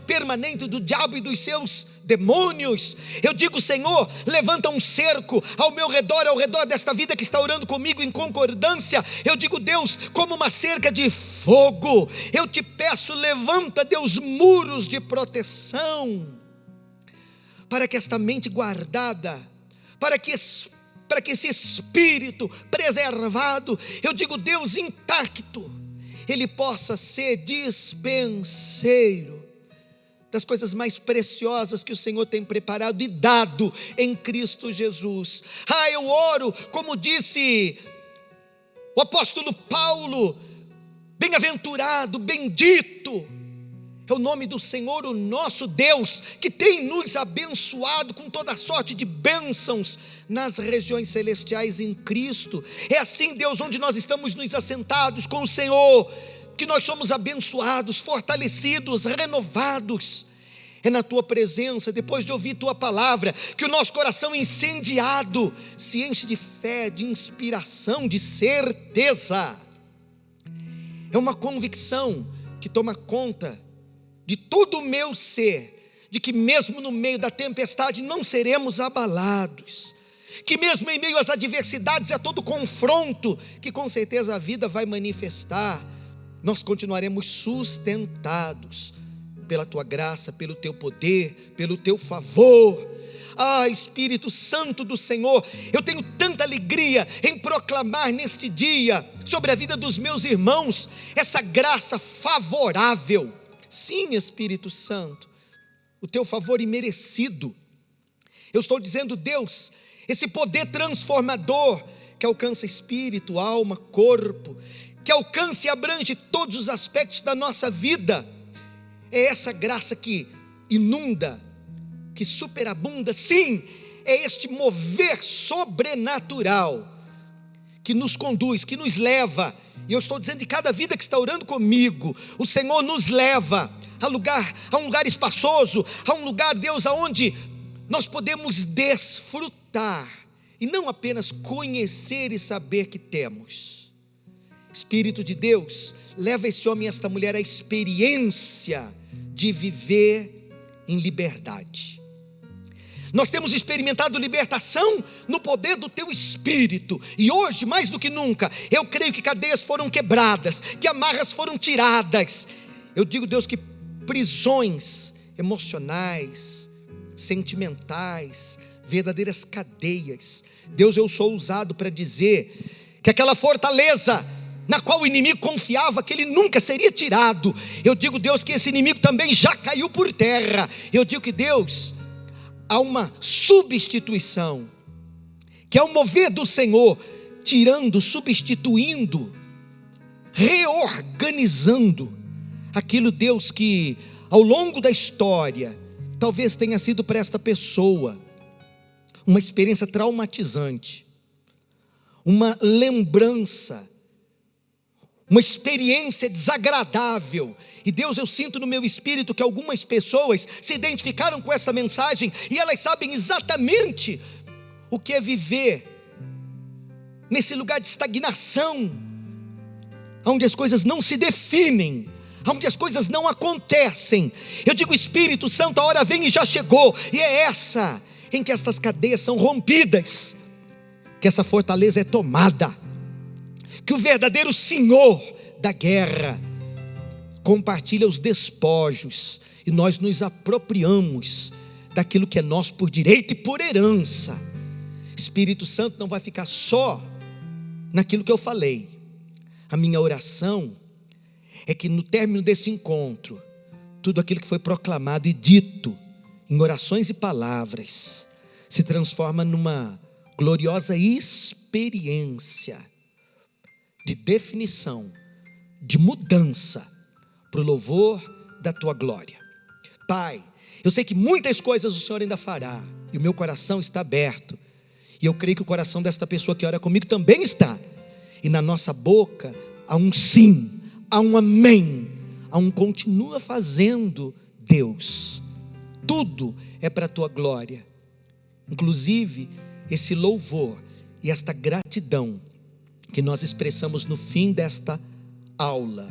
permanente do diabo e dos seus demônios. Eu digo, Senhor, levanta um cerco ao meu redor, ao redor desta vida que está orando comigo em concordância. Eu digo, Deus, como uma cerca de fogo, eu te peço, levanta, Deus, muros de proteção, para que esta mente guardada, para que esse espírito preservado, eu digo, Deus, intacto, ele possa ser dispenseiro das coisas mais preciosas que o Senhor tem preparado e dado em Cristo Jesus. Eu oro, como disse o apóstolo Paulo, bem-aventurado, bendito é o nome do Senhor, o nosso Deus, que tem nos abençoado com toda sorte de bênçãos nas regiões celestiais em Cristo. É assim, Deus, onde nós estamos nos assentados com o Senhor, que nós somos abençoados, fortalecidos, renovados. É na tua presença, depois de ouvir tua palavra, que o nosso coração incendiado se enche de fé, de inspiração, de certeza. É uma convicção que toma conta de todo o meu ser, de que mesmo no meio da tempestade não seremos abalados, que mesmo em meio às adversidades, a todo confronto, que com certeza a vida vai manifestar, nós continuaremos sustentados pela tua graça, pelo teu poder, pelo teu favor. Espírito Santo do Senhor, eu tenho tanta alegria em proclamar neste dia, sobre a vida dos meus irmãos, essa graça favorável. Sim, Espírito Santo, o teu favor imerecido. Eu estou dizendo, Deus, esse poder transformador que alcança espírito, alma, corpo, que alcança e abrange todos os aspectos da nossa vida. É essa graça que inunda, que superabunda. Sim, é este mover sobrenatural que nos conduz, que nos leva. E eu estou dizendo de cada vida que está orando comigo, o Senhor nos leva a um lugar espaçoso, a um lugar, Deus, aonde nós podemos desfrutar, e não apenas conhecer e saber que temos. Espírito de Deus, leva esse homem e esta mulher à experiência de viver em liberdade. Nós temos experimentado libertação no poder do Teu Espírito, e hoje, mais do que nunca, eu creio que cadeias foram quebradas, que amarras foram tiradas. Eu digo, Deus, que prisões emocionais, sentimentais, verdadeiras cadeias. Deus, eu sou ousado para dizer que aquela fortaleza na qual o inimigo confiava que ele nunca seria tirado, eu digo, Deus, que esse inimigo também já caiu por terra. Eu digo que, Deus, há uma substituição, que é o mover do Senhor, tirando, substituindo, reorganizando aquilo, Deus, que ao longo da história, talvez tenha sido para esta pessoa uma experiência traumatizante, uma lembrança, uma experiência desagradável. E Deus, eu sinto no meu espírito que algumas pessoas se identificaram com essa mensagem, e elas sabem exatamente o que é viver nesse lugar de estagnação, onde as coisas não se definem, onde as coisas não acontecem. Eu digo, Espírito Santo, a hora vem e já chegou, e é essa em que estas cadeias são rompidas, que essa fortaleza é tomada, que o verdadeiro Senhor da guerra compartilha os despojos, e nós nos apropriamos daquilo que é nosso por direito e por herança. Espírito Santo não vai ficar só naquilo que eu falei. A minha oração é que no término desse encontro, tudo aquilo que foi proclamado e dito em orações e palavras se transforma numa gloriosa experiência de definição, de mudança, para o louvor da Tua glória. Pai, eu sei que muitas coisas o Senhor ainda fará, e o meu coração está aberto, e eu creio que o coração desta pessoa que ora comigo também está, e na nossa boca há um sim, há um amém, há um continua fazendo, Deus. Tudo é para a Tua glória, inclusive esse louvor e esta gratidão que nós expressamos no fim desta aula,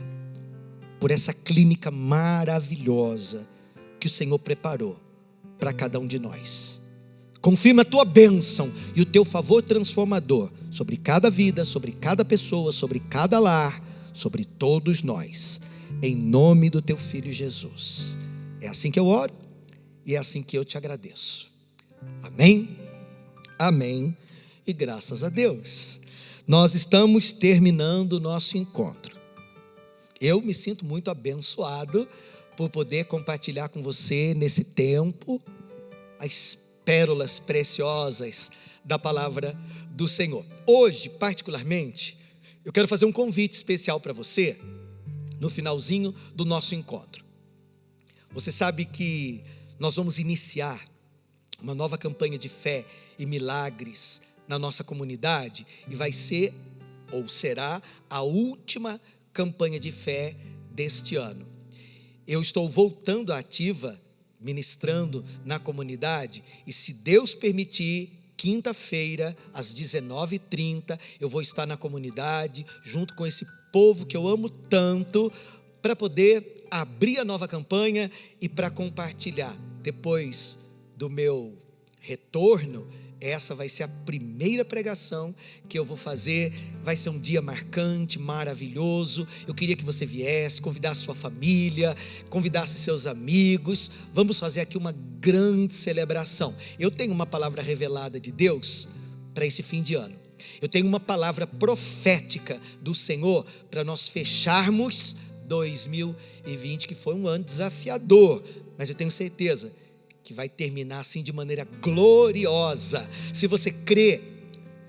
por essa clínica maravilhosa que o Senhor preparou para cada um de nós. Confirma a Tua bênção e o Teu favor transformador sobre cada vida, sobre cada pessoa, sobre cada lar, sobre todos nós, em nome do Teu Filho Jesus. É assim que eu oro e é assim que eu Te agradeço. Amém, amém e graças a Deus. Nós estamos terminando o nosso encontro. Eu me sinto muito abençoado por poder compartilhar com você nesse tempo as pérolas preciosas da palavra do Senhor. Hoje, particularmente, eu quero fazer um convite especial para você no finalzinho do nosso encontro. Você sabe que nós vamos iniciar uma nova campanha de fé e milagres na nossa comunidade, e vai ser, ou será, a última campanha de fé deste ano. Eu estou voltando à ativa, ministrando na comunidade, e se Deus permitir, quinta-feira, às 19h30, eu vou estar na comunidade, junto com esse povo que eu amo tanto, para poder abrir a nova campanha e para compartilhar. Depois do meu retorno, essa vai ser a primeira pregação que eu vou fazer. Vai ser um dia marcante, maravilhoso. Eu queria que você viesse, convidasse sua família, convidasse seus amigos. Vamos fazer aqui uma grande celebração. Eu tenho uma palavra revelada de Deus para esse fim de ano. Eu tenho uma palavra profética do Senhor para nós fecharmos 2020, que foi um ano desafiador, mas eu tenho certeza que vai terminar assim de maneira gloriosa. Se você crê,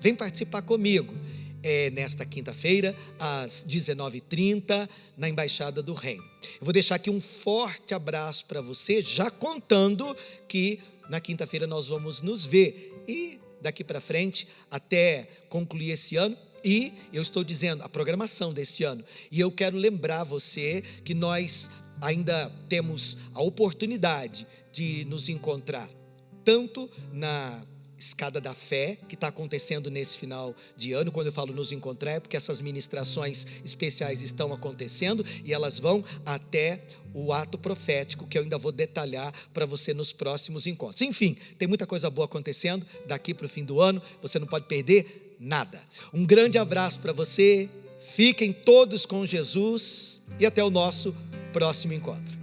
vem participar comigo. É nesta quinta-feira, às 19h30, na Embaixada do Reino. Eu vou deixar aqui um forte abraço para você, já contando que na quinta-feira nós vamos nos ver. E daqui para frente, até concluir esse ano, e eu estou dizendo a programação desse ano. E eu quero lembrar você que nós ainda temos a oportunidade de nos encontrar tanto na Escada da Fé, que está acontecendo nesse final de ano. Quando eu falo nos encontrar, é porque essas ministrações especiais estão acontecendo e elas vão até o ato profético, que eu ainda vou detalhar para você nos próximos encontros. Enfim, tem muita coisa boa acontecendo daqui para o fim do ano, você não pode perder nada. Um grande abraço para você, fiquem todos com Jesus e até o nosso próximo encontro.